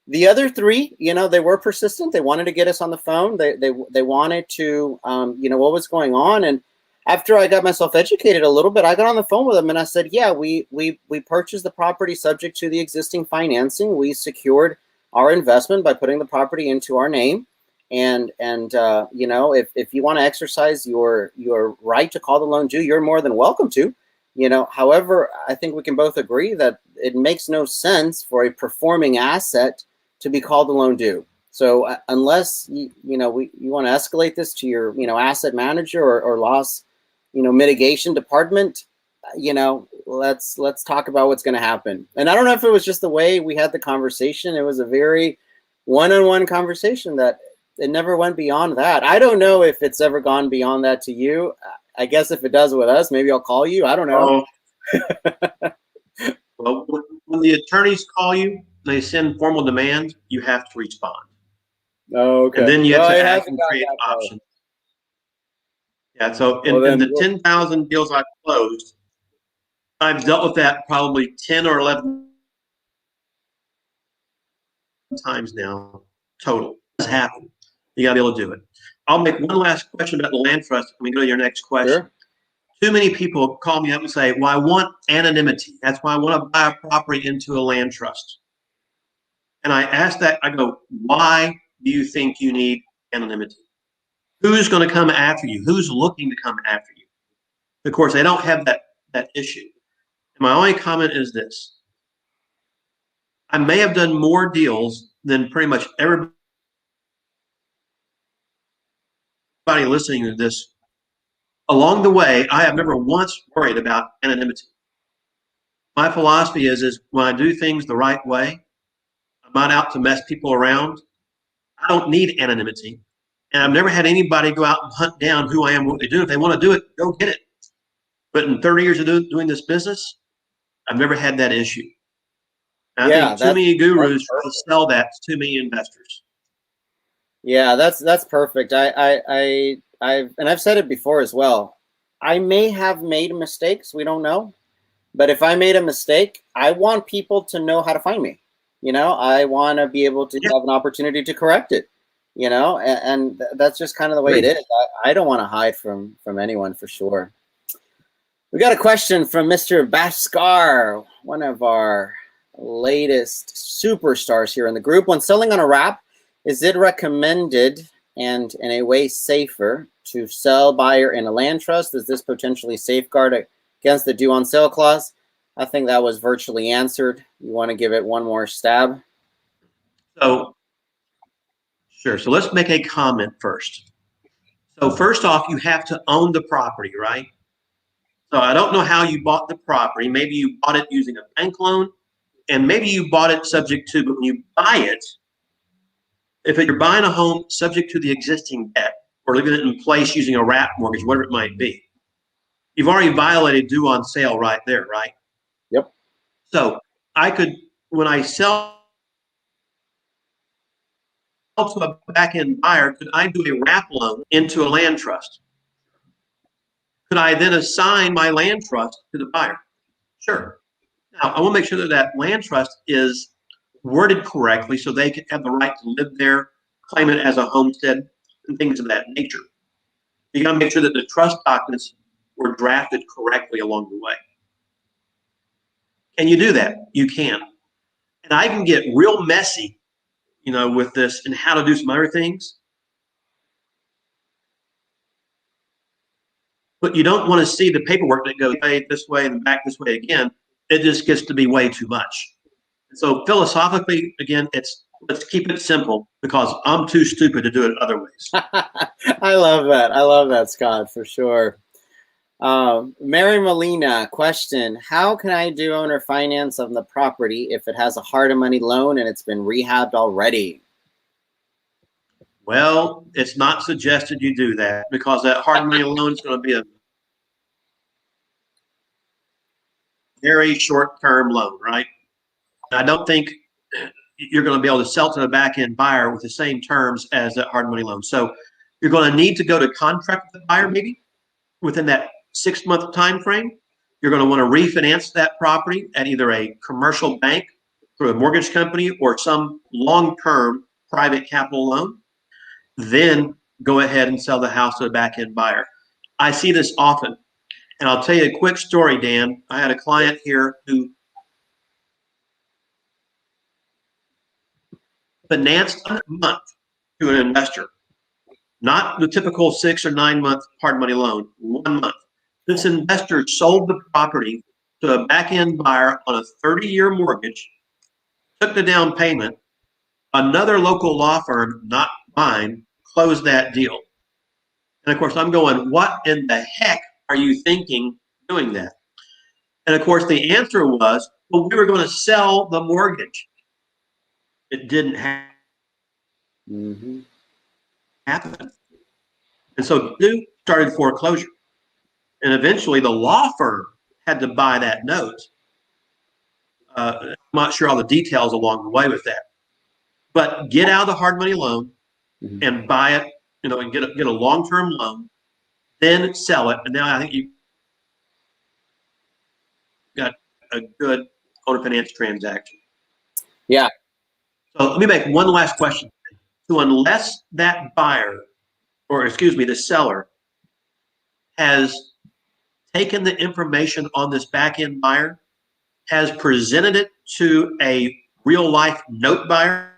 The other 3, they were persistent. They wanted to get us on the phone. They wanted to, what was going on. And after I got myself educated a little bit, I got on the phone with them and I said, yeah, we purchased the property subject to the existing financing. We secured our investment by putting the property into our name. And if you want to exercise your right to call the loan due, you're more than welcome to. However, I think we can both agree that it makes no sense for a performing asset to be called the loan due. So unless you want to escalate this to your asset manager or loss mitigation department, let's talk about what's going to happen. And I don't know if it was just the way we had the conversation. It was a very one-on-one conversation that it never went beyond that. I don't know if it's ever gone beyond that to you. I guess if it does with us, maybe I'll call you. I don't know. Oh, well, when the attorneys call you, they send formal demands, you have to respond. Oh, okay. And then you have Well, to it act hasn't and gotten create that far. options. Yeah, so Well, in then the 10,000 deals I've closed, I've dealt with that probably 10 or 11 times now total. It's happened. You got to be able to do it. I'll make one last question about the land trust, and we go to your next question. Sure. Too many people call me up and say, well, I want anonymity. That's why I want to buy a property into a land trust. And I ask that, I go, why do you think you need anonymity? Who's going to come after you? Who's looking to come after you? Of course, they don't have that issue. And my only comment is this. I may have done more deals than pretty much everybody listening to this. Along the way, I have never once worried about anonymity. My philosophy is when I do things the right way, I'm not out to mess people around. I don't need anonymity. And I've never had anybody go out and hunt down who I am, what they do. If they want to do it, go get it. But in 30 years of doing this business, I've never had that issue. And I think too many gurus try to sell that to too many investors. Yeah, that's perfect. I've said it before as well. I may have made mistakes. We don't know. But if I made a mistake, I want people to know how to find me. I want to be able to have an opportunity to correct it. And that's just kind of the way it is. I don't want to hide from anyone for sure. We got a question from Mr. Bhaskar, one of our latest superstars here in the group. When selling on a wrap, is it recommended and in a way safer to sell buyer in a land trust? Is this potentially safeguard against the due on sale clause? I think that was virtually answered. You want to give it one more stab? So, sure. So let's make a comment first. So first off, you have to own the property, right? So I don't know how you bought the property. Maybe you bought it using a bank loan, and maybe you bought it subject to, but when you buy it, if you're buying a home subject to the existing debt or leaving it in place using a wrap mortgage, whatever it might be, you've already violated due on sale right there, right? Yep. So I could, when I sell to a back-end buyer, could I do a wrap loan into a land trust? Could I then assign my land trust to the buyer? Sure. Now, I want to make sure that that land trust is worded correctly so they can have the right to live there, claim it as a homestead, and things of that nature. You got to make sure that the trust documents were drafted correctly along the way. Can you do that? You can. And I can get real messy, with this and how to do some other things. But you don't want to see the paperwork that goes this way and back this way again. It just gets to be way too much. And so philosophically, again, let's keep it simple because I'm too stupid to do it other ways. I love that. I love that, Scott, for sure. Mary Molina, question: how can I do owner finance on the property if it has a hard money loan and it's been rehabbed already? Well, it's not suggested you do that because that hard money loan is going to be a very short-term loan, right? I don't think you're going to be able to sell to a back-end buyer with the same terms as that hard money loan. So you're going to need to go to contract with the buyer maybe within that 6-month time frame. You're going to want to refinance that property at either a commercial bank through a mortgage company or some long-term private capital loan. Then go ahead and sell the house to a back-end buyer. I see this often. And I'll tell you a quick story, Dan. I had a client here who financed a month to an investor, not the typical 6 or 9 month hard money loan, 1 month. This investor sold the property to a back-end buyer on a 30-year mortgage, took the down payment. Another local law firm, not mine, closed that deal. And of course, I'm going, what in the heck are you thinking doing that? And of course, the answer was, well, we were going to sell the mortgage. It didn't happen. And so started foreclosure. And eventually the law firm had to buy that note. I'm not sure all the details along the way with that. But get out of the hard money loan and buy it, and get a long-term loan, then sell it. And now I think you've got a good owner finance transaction. Yeah. So let me make one last question. So unless that buyer, or excuse me, the seller has taken the information on this back-end buyer, has presented it to a real-life note buyer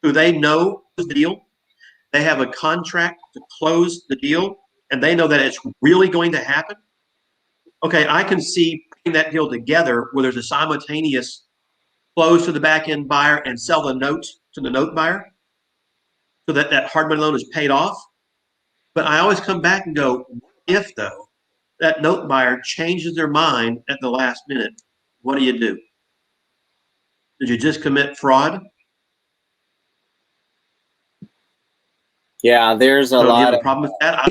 who they know is the deal, they have a contract to close the deal, and they know that it's really going to happen, okay, I can see putting that deal together where there's a simultaneous close to the back-end buyer and sell the note to the note buyer so that that hard money loan is paid off. But I always come back and go, if though, that note buyer changes their mind at the last minute, what do you do? Did you just commit fraud? Yeah, there's a lot. Do you have a problem with that?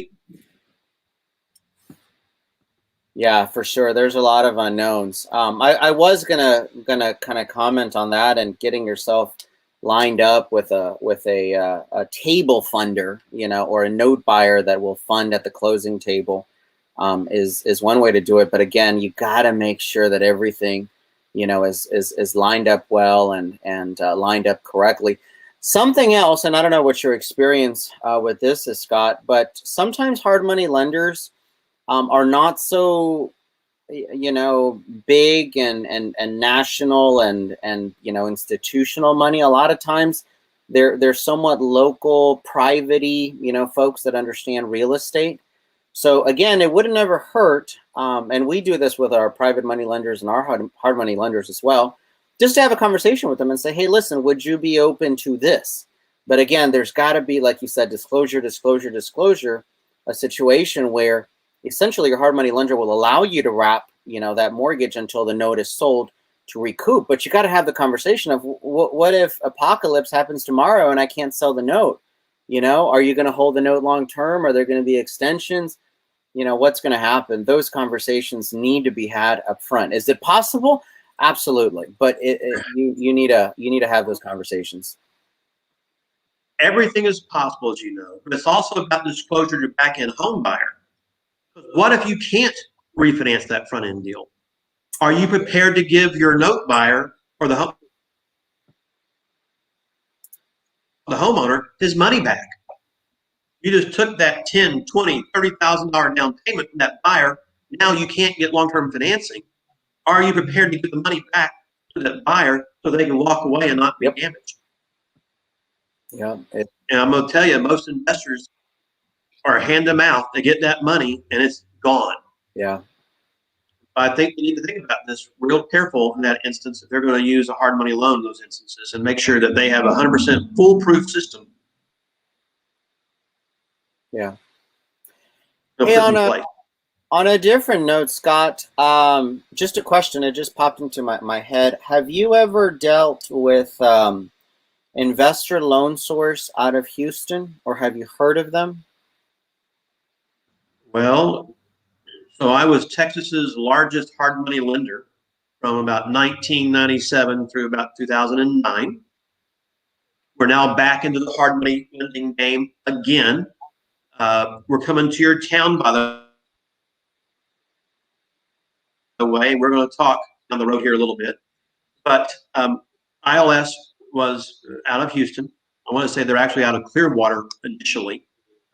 Yeah, for sure. There's a lot of unknowns. I was gonna kind of comment on that and getting yourself lined up with a table funder, or a note buyer that will fund at the closing table, is one way to do it. But again, you got to make sure that everything, is lined up well and lined up correctly. Something else, and I don't know what your experience with this is, Scott, but sometimes hard money lenders are not so, big and national and institutional money. A lot of times they're somewhat local, private-y, folks that understand real estate. So again, it wouldn't ever hurt, and we do this with our private money lenders and our hard money lenders as well, just to have a conversation with them and say, hey, listen, would you be open to this? But again, there's got to be, like you said, disclosure, a situation where essentially your hard money lender will allow you to wrap, that mortgage until the note is sold to recoup. But you got to have the conversation of what if apocalypse happens tomorrow and I can't sell the note? Are you going to hold the note long term? Are there going to be extensions? What's going to happen? Those conversations need to be had up front. Is it possible? Absolutely. But you need to have those conversations. Everything is possible, as you know, but it's also about disclosure to your back-end home buyer. What if you can't refinance that front-end deal? Are you prepared to give your note buyer or the homeowner his money back? You just took that $10,000, $20,000, $30,000 down payment from that buyer. Now you can't get long-term financing. Are you prepared to give the money back to that buyer so they can walk away and not be damaged? Yeah. And I'm going to tell you, most investors are hand to mouth. They get that money and it's gone. Yeah. I think you need to think about this real careful in that instance if they're going to use a hard money loan in those instances, and make sure that they have a 100% foolproof system. Yeah. Hey, on a different note, Scott, just a question. It just popped into my head. Have you ever dealt with Investor Loan Source out of Houston, or have you heard of them? Well, so I was Texas's largest hard money lender from about 1997 through about 2009. We're now back into the hard money lending game again. We're coming to your town, by the way. We're going to talk down the road here a little bit. But ILS was out of Houston. I want to say they're actually out of Clearwater initially.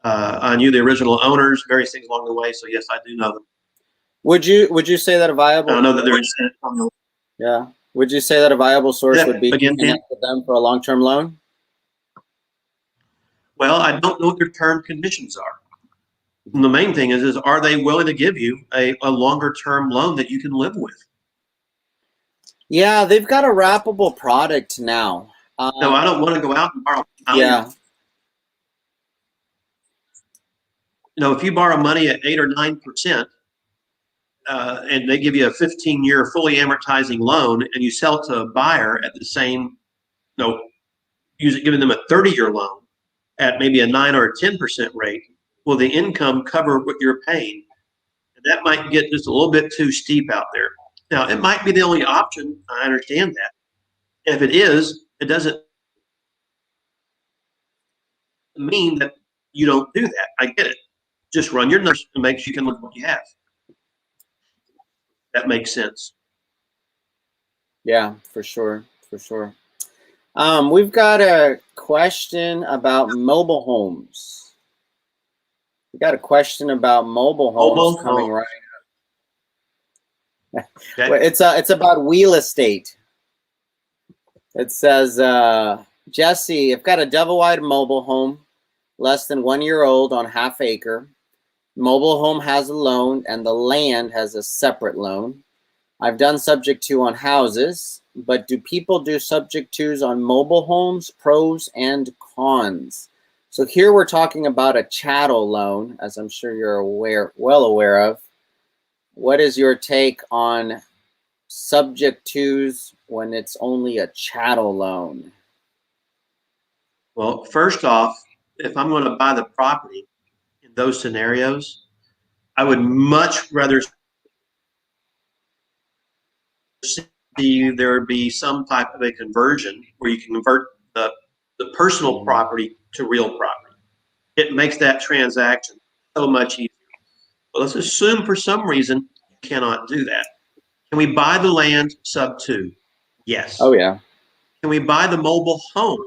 I knew the original owners, various things along the way. So yes, I do know them. Would you say that a viable? I know that they're in San Antonio. Yeah. Would you say that a viable source would be to connect with them for a long-term loan? Well, I don't know what their term conditions are. And the main thing is are they willing to give you a longer-term loan that you can live with? Yeah, they've got a wrappable product now. No, I don't want to go out and borrow money. Yeah. If you borrow money at 8 or 9%, and they give you a 15-year fully amortizing loan, and you sell it to a buyer at the same, giving them a 30-year loan at maybe a 9 or a 10% rate, will the income cover what you're paying? And that might get just a little bit too steep out there. Now, it might be the only option. I understand that. If it is, it doesn't mean that you don't do that. I get it. Just run your numbers and make sure you can live what you have. That makes sense. Yeah, for sure, for sure. We've got a question about mobile homes. We got a question about mobile homes coming right up. Okay. It's about real estate. It says, Jesse, I've got a double wide mobile home, less than 1 year old on half acre. Mobile home has a loan and the land has a separate loan. I've done subject to on houses, but do people do subject tos on mobile homes? Pros and cons. So here we're talking about a chattel loan, as I'm sure you're well aware of. What is your take on subject tos when it's only a chattel loan? Well, first off, if I'm going to buy the property in those scenarios, I would much rather see there be some type of a conversion where you can convert the personal property to real property. It makes that transaction so much easier. But let's assume for some reason you cannot do that. Can we buy the land sub 2? Yes. Oh, yeah. Can we buy the mobile home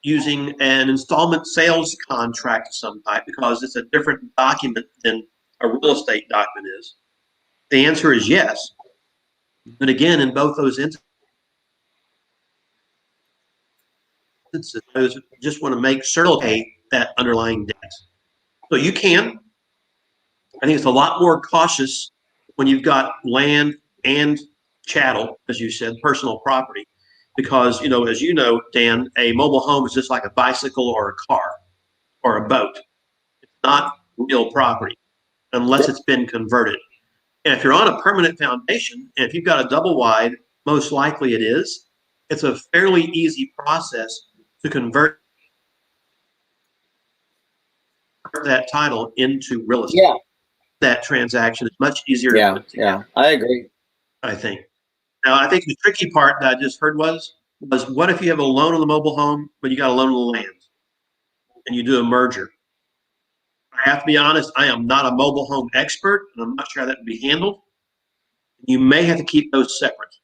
using an installment sales contract of some type, because it's a different document than a real estate document is? The answer is yes. But again, in both those instances, I just want to make certain pay that underlying debt. So you can. I think it's a lot more cautious when you've got land and chattel, as you said, personal property, because, as you know, Dan, a mobile home is just like a bicycle or a car or a boat. It's not real property unless it's been converted. And if you're on a permanent foundation, and if you've got a double wide, most likely it is, it's a fairly easy process to convert that title into real estate. Yeah. That transaction is much easier to put together. Yeah, I agree. I think. Now, I think the tricky part that I just heard was what if you have a loan on the mobile home, but you got a loan on the land, and you do a merger? I have to be honest, I am not a mobile home expert, and I'm not sure how that would be handled. You may have to keep those separate.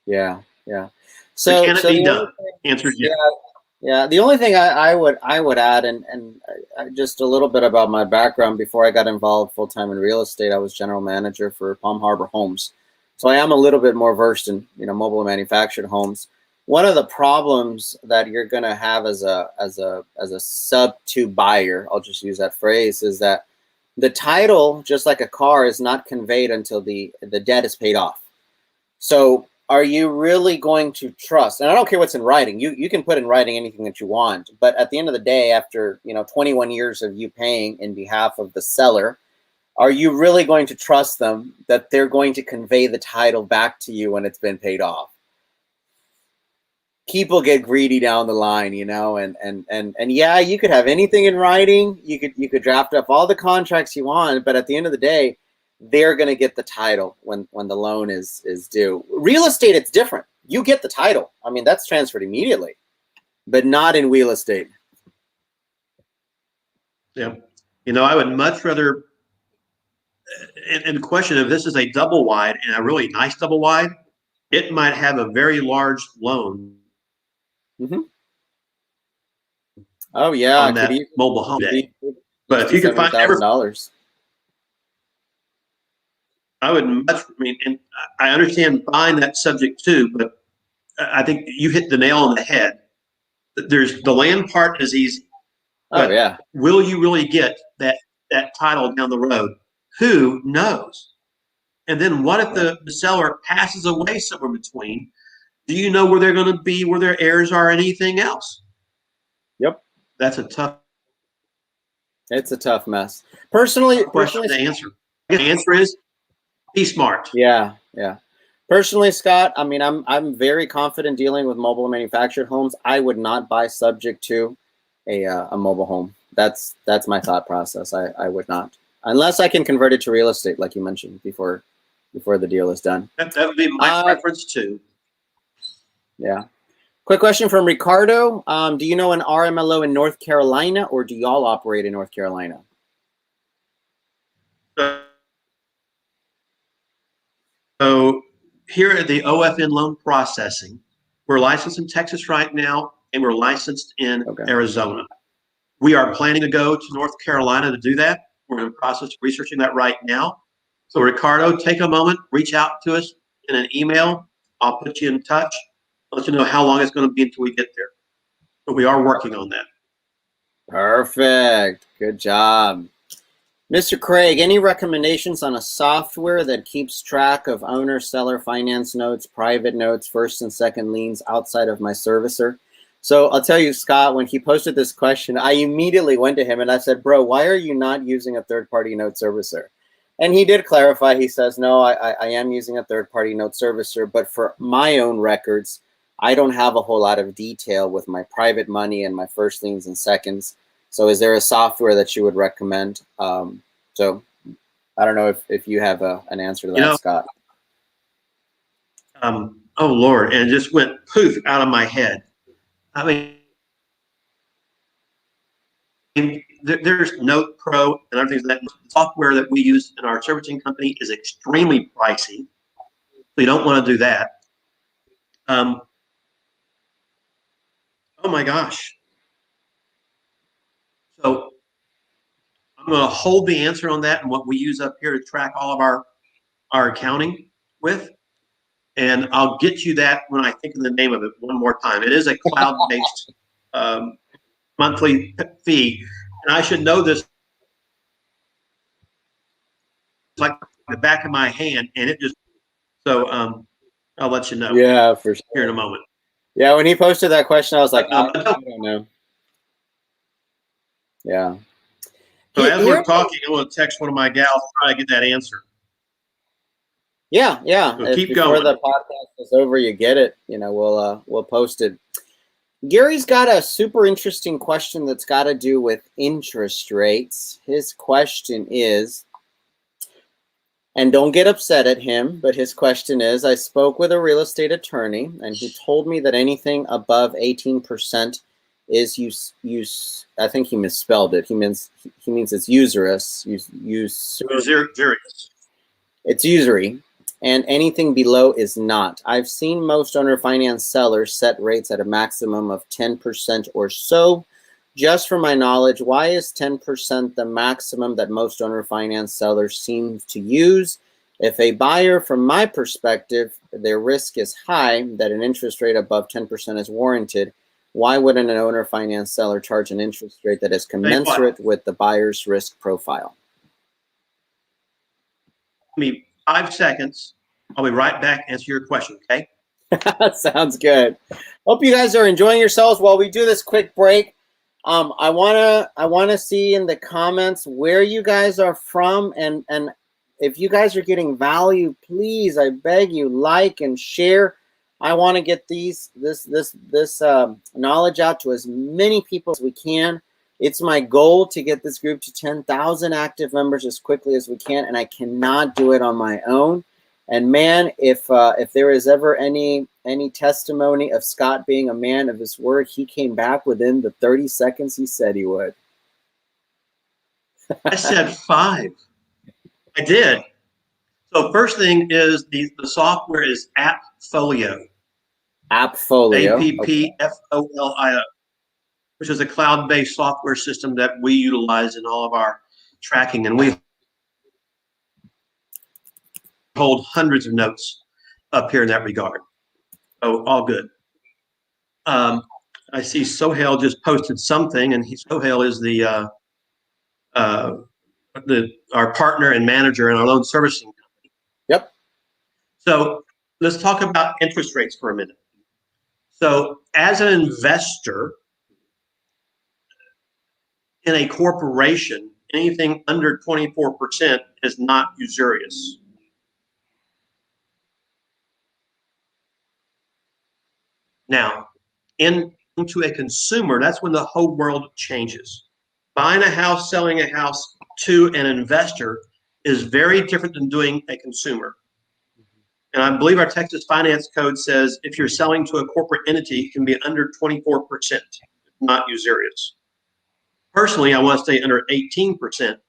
Yeah, yeah. So can it be done? Answer is yes. Yeah. The only thing I would add, and just a little bit about my background before I got involved full time in real estate. I was general manager for Palm Harbor Homes, so I am a little bit more versed in mobile manufactured homes. One of the problems that you're going to have as a sub 2 buyer, I'll just use that phrase, is that the title, just like a car, is not conveyed until the debt is paid off. So are you really going to trust? And I don't care what's in writing. You can put in writing anything that you want. But at the end of the day, after 21 years of you paying in behalf of the seller, are you really going to trust them that they're going to convey the title back to you when it's been paid off? People get greedy down the line, and yeah, you could have anything in writing. You could draft up all the contracts you want, but at the end of the day, they're going to get the title when the loan is due. Real estate, it's different. You get the title. I mean, that's transferred immediately, but not in real estate. Yeah. I would much rather, and the question of this is a double wide and a really nice double wide, it might have a very large loan. Mm-hmm. Oh yeah, on that mobile home day. But if you can find $70,000, I would and I understand buying that subject too, but I think you hit the nail on the head. There's the land part is easy. Oh yeah. Will you really get that title down the road? Who knows? And then what if the seller passes away somewhere between? Do you know where they're going to be, where their heirs are, anything else? Yep. That's a tough. It's a tough mess. Personally, to answer. The answer is be smart. Yeah, yeah. Personally, Scott, I mean, I'm very confident dealing with mobile manufactured homes. I would not buy subject to a mobile home. that's my thought process. I would not, unless I can convert it to real estate, like you mentioned before the deal is done. That would be my preference too. Yeah. Quick question from Ricardo. Do you know an RMLO in North Carolina, or do y'all operate in North Carolina? So here at the OFN Loan Processing, we're licensed in Texas right now, and we're licensed in Arizona. We are planning to go to North Carolina to do that. We're in the process of researching that right now. So Ricardo, take a moment, reach out to us in an email. I'll put you in touch. I'll let you know how long it's going to be until we get there. But we are working on that. Perfect. Good job. Mr. Craig, any recommendations on a software that keeps track of owner, seller, finance notes, private notes, first and second liens outside of my servicer? So I'll tell you, Scott, when he posted this question, I immediately went to him and I said, bro, why are you not using a third-party note servicer? And he did clarify. He says, no, I am using a third-party note servicer, but for my own records, I don't have a whole lot of detail with my private money and my first liens and seconds. So is there a software that you would recommend? So I don't know if you have an answer to that, Scott. Oh, Lord, and it just went poof out of my head. I mean, there's Note Pro and other things. That software that we use in our servicing company is extremely pricey. So you don't want to do that. Oh, my gosh. So I'm going to hold the answer on that and what we use up here to track all of our accounting with. And I'll get you that when I think of the name of it one more time. It is a cloud-based monthly fee. And I should know this like the back of my hand. And it just, so I'll let you know. Yeah, for sure. Here in a moment. Yeah, when he posted that question, I was like, I don't know. Yeah. So as we're talking, I'm going to text one of my gals, try to get that answer. Yeah. So keep before going. the podcast is over, you get it. We'll post it. Gary's got a super interesting question that's got to do with interest rates. His question is, and don't get upset at him, but his question is, I spoke with a real estate attorney, and he told me that anything above 18% is use. I think he misspelled it. He means it's usurious. It's usury, and anything below is not. I've seen most owner finance sellers set rates at a maximum of 10% or so. Just from my knowledge, why is 10% the maximum that most owner finance sellers seem to use? If a buyer, from my perspective, their risk is high, that an interest rate above 10% is warranted, why wouldn't an owner finance seller charge an interest rate that is commensurate with the buyer's risk profile? Give me 5 seconds. I'll be right back to answer your question, okay? Sounds good. Hope you guys are enjoying yourselves while we do this quick break. I wanna see in the comments where you guys are from, and if you guys are getting value, please, I beg you, like and share. I want to get this knowledge out to as many people as we can. It's my goal to get this group to 10,000 active members as quickly as we can, and I cannot do it on my own. And man, if there is ever any testimony of Scott being a man of his word, he came back within the 30 seconds he said he would. I said 5. I did. So first thing is the software is AppFolio. AppFolio. AppFolio, which is a cloud-based software system that we utilize in all of our tracking, and we hold hundreds of notes up here in that regard. So all good. I see Sohail just posted something, and Sohail is our partner and manager in our loan servicing company. Yep. So let's talk about interest rates for a minute. So as an investor in a corporation, anything under 24% is not usurious. Now, into a consumer, that's when the whole world changes. Buying a house, selling a house to an investor is very different than doing a consumer. And I believe our Texas Finance Code says if you're selling to a corporate entity, it can be under 24%, not usurious. Personally, I want to stay under 18%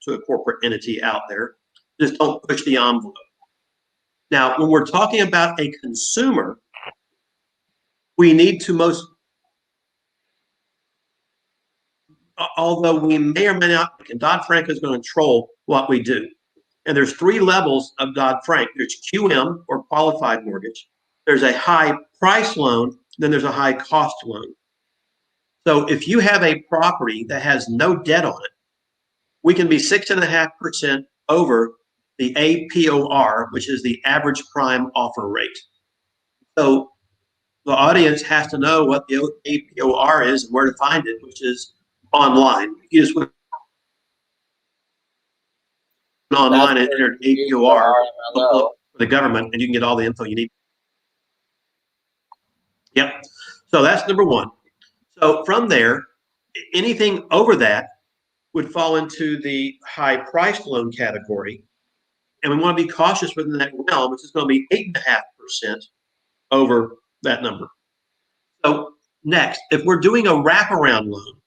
to a corporate entity out there. Just don't push the envelope. Now, when we're talking about a consumer, we need to although we may or may not, and Dodd-Frank is going to control what we do. And there's 3 levels of Dodd-Frank. There's QM, or qualified mortgage. There's a high price loan, then there's a high cost loan. So if you have a property that has no debt on it, we can be 6.5% over the APOR, which is the average prime offer rate. So the audience has to know what the APOR is and where to find it, which is online. You just went online and enter APOR for the government, and you can get all the info you need. Yep. So that's number 1. So from there, anything over that would fall into the high price loan category. And we want to be cautious within that realm, which is going to be 8.5% over that number. So next, if we're doing a wraparound loan,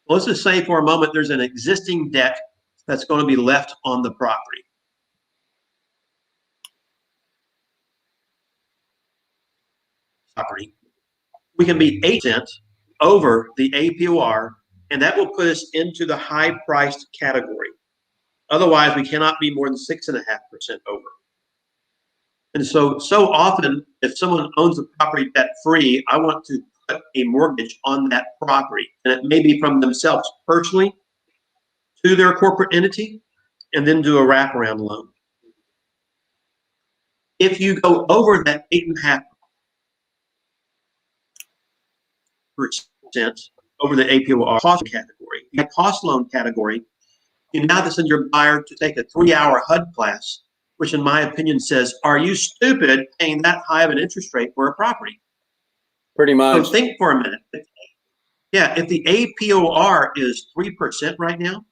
let's just say for a moment there's an existing debt that's going to be left on the property. We can be 8% over the APOR, and that will put us into the high-priced category. Otherwise, we cannot be more than 6.5% over. And so often, if someone owns a property debt-free, I want to put a mortgage on that property, and it may be from themselves personally to their corporate entity, and then do a wraparound loan. If you go over that 8.5% over the APOR cost category, the cost loan category, you now have to send your buyer to take a 3-hour HUD class, which in my opinion says, are you stupid paying that high of an interest rate for a property? Pretty much. So think for a minute. Yeah, if the APOR is 3% right now,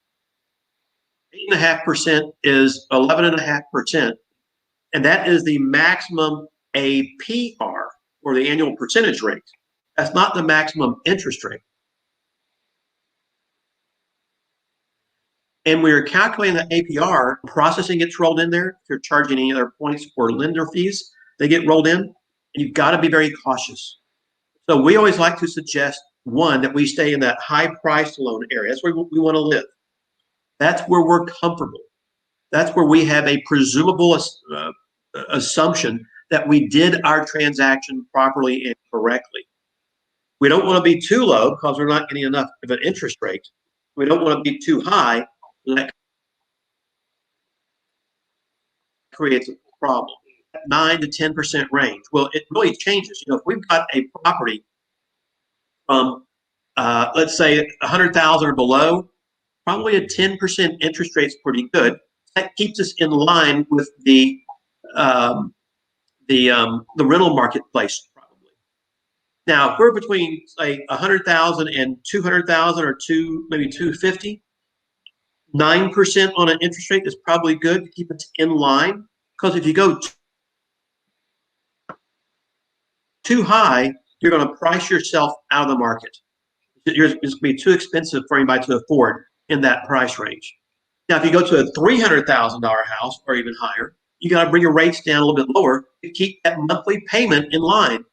8.5% is 11.5%, and that is the maximum APR, or the annual percentage rate. That's not the maximum interest rate. And we're calculating the APR, processing gets rolled in there. If you're charging any other points or lender fees, they get rolled in. And you've got to be very cautious. So we always like to suggest, one, that we stay in that high price loan area. That's where we want to live. That's where we're comfortable. That's where we have a presumable assumption that we did our transaction properly and correctly. We don't want to be too low because we're not getting enough of an interest rate. We don't want to be too high. That creates a problem. 9 to 10% range. Well, it really changes. You know, if we've got a property from, let's say, 100,000 or below, probably a 10% interest rate is pretty good. That keeps us in line with the rental marketplace. Now, if we're between, say, 100,000 and 200,000 or maybe 250, 9% on an interest rate is probably good to keep it in line. Because if you go too high, you're going to price yourself out of the market. It's going to be too expensive for anybody to afford in that price range. Now, if you go to a $300,000 house or even higher, you got to bring your rates down a little bit lower to keep that monthly payment in line.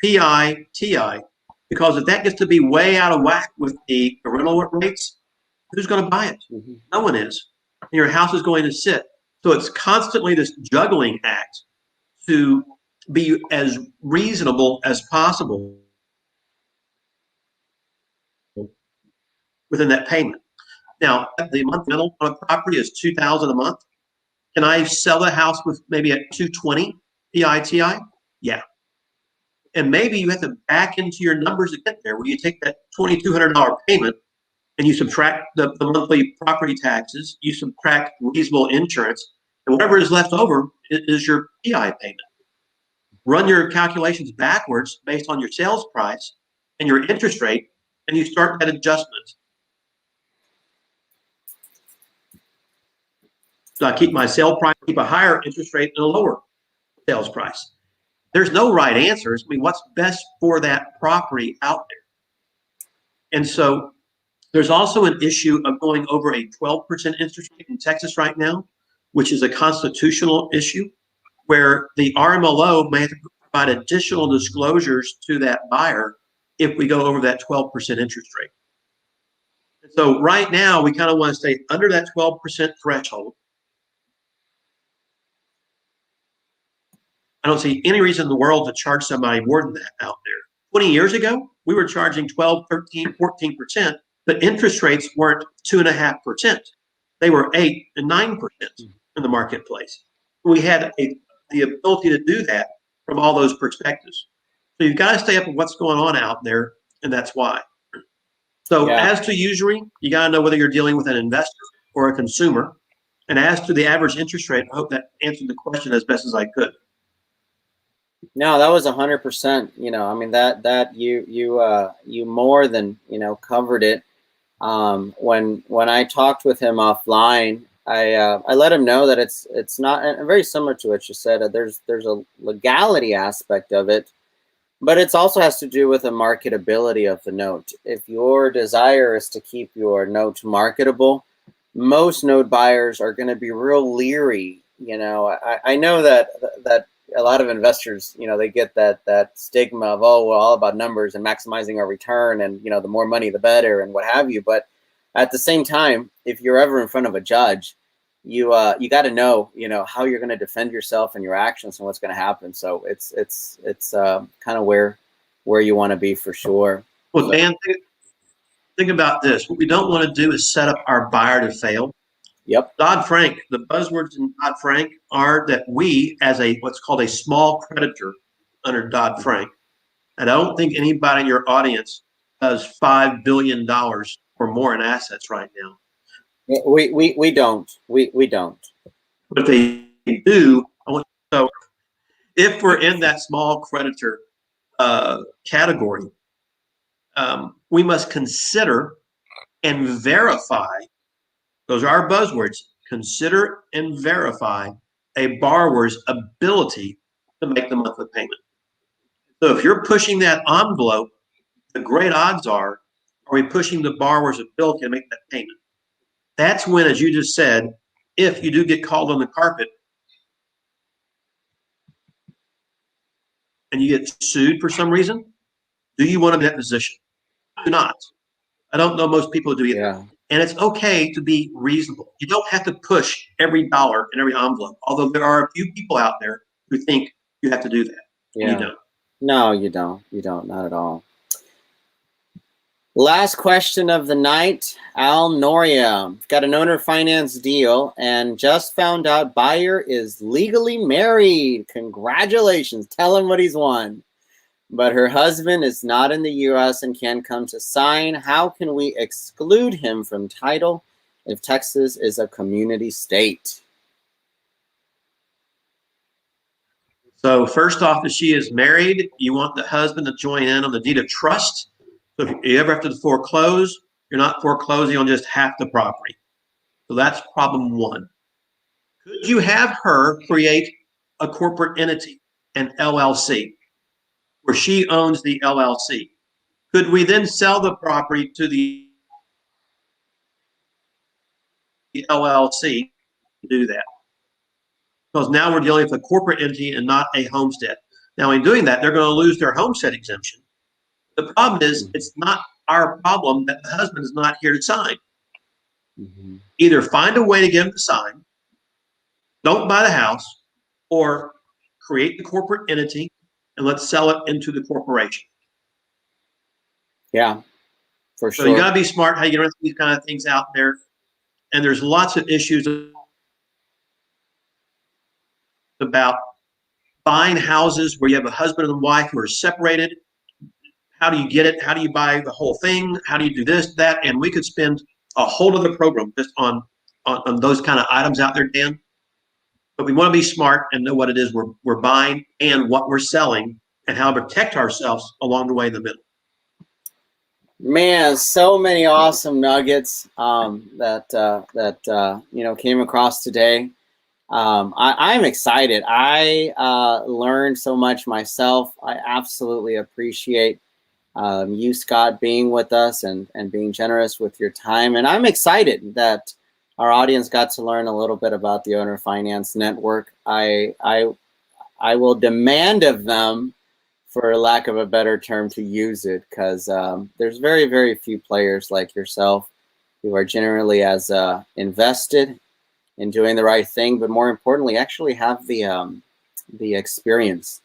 PI, TI, because if that gets to be way out of whack with the rental rates, who's going to buy it? Mm-hmm. No one is. And your house is going to sit. So it's constantly this juggling act to be as reasonable as possible within that payment. Now, the month rental on a property is $2,000 a month. Can I sell the house with maybe a $220 PI, TI? Yeah. And maybe you have to back into your numbers to get there, where you take that $2,200 payment and you subtract the monthly property taxes, you subtract reasonable insurance, and whatever is left over is your PI payment. Run your calculations backwards based on your sales price and your interest rate, and you start that adjustment. Do I keep my sale price, keep a higher interest rate and a lower sales price? There's no right answers. I mean, what's best for that property out there? And so there's also an issue of going over a 12% interest rate in Texas right now, which is a constitutional issue where the RMLO may have to provide additional disclosures to that buyer if we go over that 12% interest rate. And so right now, we kind of want to stay under that 12% threshold. I don't see any reason in the world to charge somebody more than that out there. 20 years ago, we were charging 12, 13, 14%, but interest rates weren't 2.5%. They were 8 and 9% in the marketplace. We had the ability to do that from all those perspectives. So you've got to stay up with what's going on out there, and that's why. So as to usury, you got to know whether you're dealing with an investor or a consumer. And as to the average interest rate, I hope that answered the question as best as I could. No, that was 100%. I mean that you more than covered it. When I talked with him offline, I let him know that it's not, and very similar to what you said. There's a legality aspect of it, but it also has to do with the marketability of the note. If your desire is to keep your note marketable, most note buyers are going to be real leery. I know that a lot of investors, they get that stigma of, oh, well, all about numbers and maximizing our return, and the more money the better, and what have you. But at the same time, if you're ever in front of a judge, you got to know how you're going to defend yourself and your actions and what's going to happen. So it's kind of where you want to be for sure. Well, Dan, think about this. What we don't want to do is set up our buyer to fail. Yep. Dodd-Frank, the buzzwords in Dodd-Frank are that we, as what's called a small creditor under Dodd-Frank, and I don't think anybody in your audience has $5 billion or more in assets right now. We don't. We don't. But if they do, so if we're in that small creditor category, we must consider and verify. Those are our buzzwords. Consider and verify a borrower's ability to make the monthly payment. So if you're pushing that envelope, the great odds are we pushing the borrower's ability to make that payment? That's when, as you just said, if you do get called on the carpet and you get sued for some reason, do you want to be in that position? Do not. I don't know most people do either. Yeah. And it's okay to be reasonable. You don't have to push every dollar in every envelope, although there are a few people out there who think you have to do that. Yeah. You don't. No, you don't. You don't. Not at all. Last question of the night. Al Noria. Got an owner finance deal and just found out buyer is legally married. Congratulations. Tell him what he's won. But her husband is not in the U.S. and can't come to sign. How can we exclude him from title if Texas is a community state? So first off, if she is married, you want the husband to join in on the deed of trust. So if you ever have to foreclose, you're not foreclosing on just half the property. So that's problem one. Could you have her create a corporate entity, an LLC, where she owns the LLC? Could we then sell the property to the LLC to do that? Because now we're dealing with a corporate entity and not a homestead. Now, in doing that, they're going to lose their homestead exemption. The problem is it's not our problem that the husband is not here to sign. Mm-hmm. Either find a way to get him to sign, don't buy the house, or create the corporate entity and let's sell it into the corporation. Yeah, for sure. So you got to be smart how you get around these kind of things out there. And there's lots of issues about buying houses where you have a husband and wife who are separated. How do you get it? How do you buy the whole thing? How do you do this, that? And we could spend a whole other program just on those kind of items out there, Dan. But we want to be smart and know what it is we're buying and what we're selling and how to protect ourselves along the way in the middle. Man, so many awesome nuggets came across today. I'm excited. I learned so much myself. I absolutely appreciate you, Scott, being with us and being generous with your time. And I'm excited that our audience got to learn a little bit about the Owner Finance Network. I will demand of them, for lack of a better term, to use it, because there's very, very few players like yourself who are generally as invested in doing the right thing, but more importantly, actually have the experience,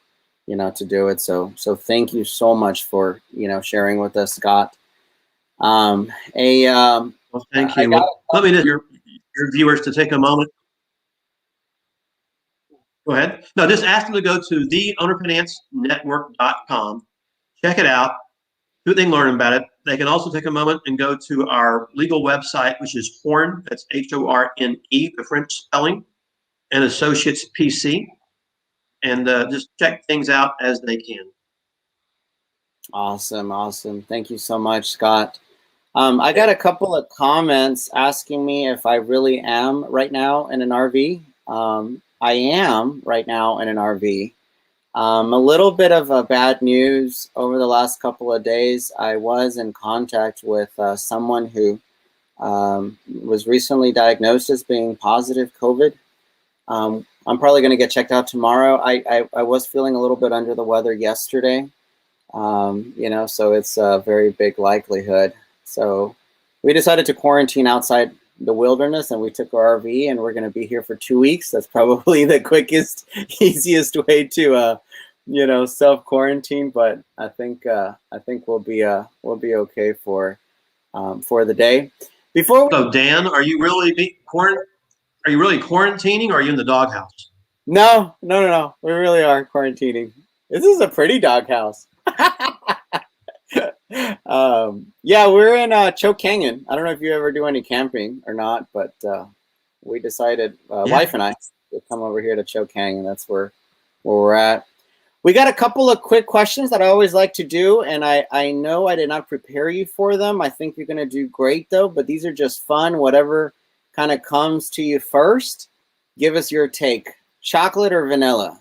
to do it. So thank you so much for sharing with us, Scott. Well, thank you. Let me just your viewers to take a moment. Go ahead. No, just ask them to go to theownerfinancenetwork.com. Check it out. See what they can learn about it. They can also take a moment and go to our legal website, which is Horne, that's Horne, the French spelling, and Associates PC, and just check things out as they can. Awesome. Thank you so much, Scott. I got a couple of comments asking me if I really am right now in an RV. I am right now in an RV. A little bit of bad news over the last couple of days. I was in contact with someone who was recently diagnosed as being positive COVID. I'm probably going to get checked out tomorrow. I was feeling a little bit under the weather yesterday, so it's a very big likelihood. So we decided to quarantine outside the wilderness, and we took our RV, and we're going to be here for 2 weeks. That's probably the quickest, easiest way to, self-quarantine. But I think we'll be okay for the day. So Dan, are you really quarantining, or are you in the doghouse? No. We really are quarantining. This is a pretty doghouse. Yeah, we're in Choke Canyon. I don't know if you ever do any camping or not, but we decided, wife and I, to come over here to Choke Canyon. That's where we're at. We got a couple of quick questions that I always like to do, and I know I did not prepare you for them. I think you're going to do great, though, but these are just fun. Whatever kind of comes to you first, give us your take. Chocolate or vanilla?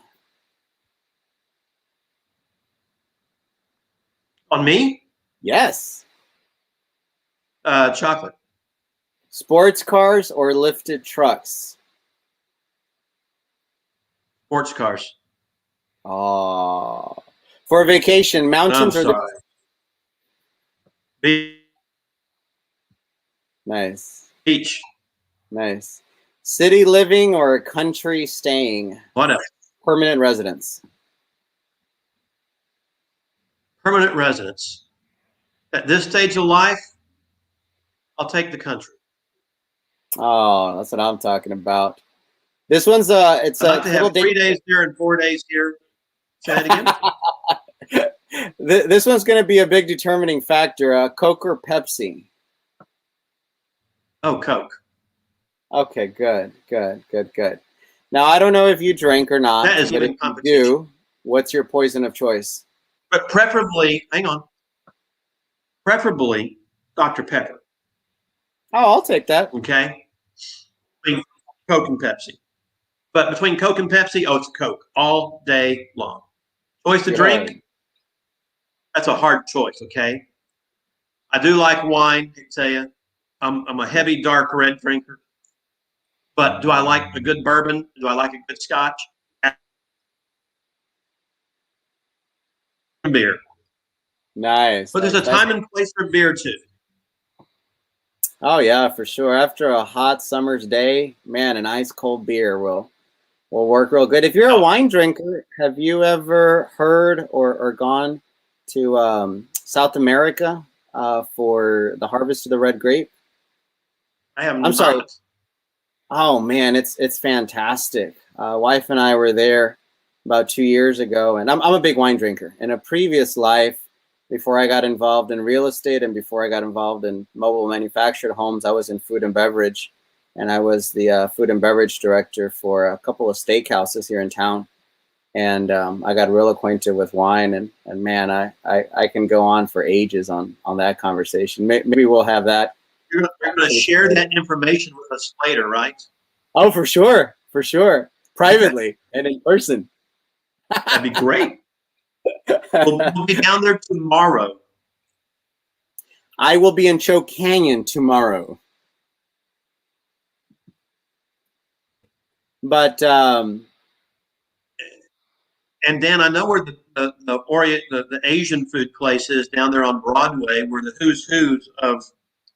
On me? Yes. Chocolate. Sports cars or lifted trucks? Sports cars. Oh. For a vacation, mountains or the Nice. Beach. Nice. City living or country staying? What else? Permanent residence. Permanent residence. At this stage of life, I'll take the country. Oh, that's what I'm talking about. This one's it's I'd like to have 3 days here and 4 days here. Say that again. This one's going to be a big determining factor. Coke or Pepsi? Oh, Coke. Okay, good. Now, I don't know if you drink or not, that is but if you do, what's your poison of choice? But preferably, hang on. Preferably Dr. Pepper. Oh, I'll take that. Okay. Between Coke and Pepsi. But between Coke and Pepsi, it's Coke all day long. Choice to drink, that's a hard choice, okay? I do like wine, I tell you. I'm a heavy dark red drinker. But do I like a good bourbon? Do I like a good scotch? Beer. Nice. But there's a time and place for beer too. Oh yeah, for sure. After a hot summer's day, man, an ice cold beer will work real good. If you're a wine drinker, have you ever heard or gone to South America for the harvest of the red grape? I have. I'm sorry. Oh man, it's fantastic. Wife and I were there about 2 years ago, and I'm a big wine drinker. In a previous life, before I got involved in real estate and before I got involved in mobile manufactured homes, I was in food and beverage, and I was the food and beverage director for a couple of steakhouses here in town. And I got real acquainted with wine, and man, I can go on for ages on that conversation. Maybe we'll have that. You're going to share that information with us later, right? Oh, for sure, privately and in person. That'd be great. We'll be down there tomorrow. I will be in Choke Canyon tomorrow. But and Dan, I know where the Asian food place is down there on Broadway, where the who's of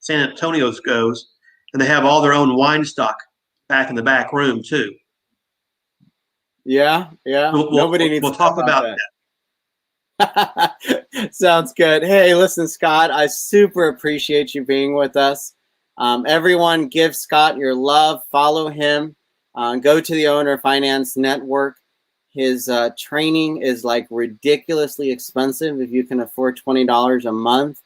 San Antonio's goes, and they have all their own wine stock back in the back room too. Yeah. Nobody needs we'll to talk about that. Sounds good. Hey, listen, Scott, I super appreciate you being with us. Everyone, give Scott your love. Follow him. Go to the Owner Finance Network. His training is like ridiculously expensive. If you can afford $20 a month,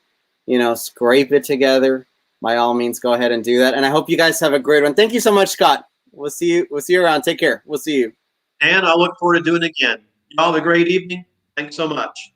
scrape it together. By all means, go ahead and do that. And I hope you guys have a great one. Thank you so much, Scott. We'll see you around. Take care. We'll see you. And I look forward to doing it again. Y'all have a great evening. Thanks so much.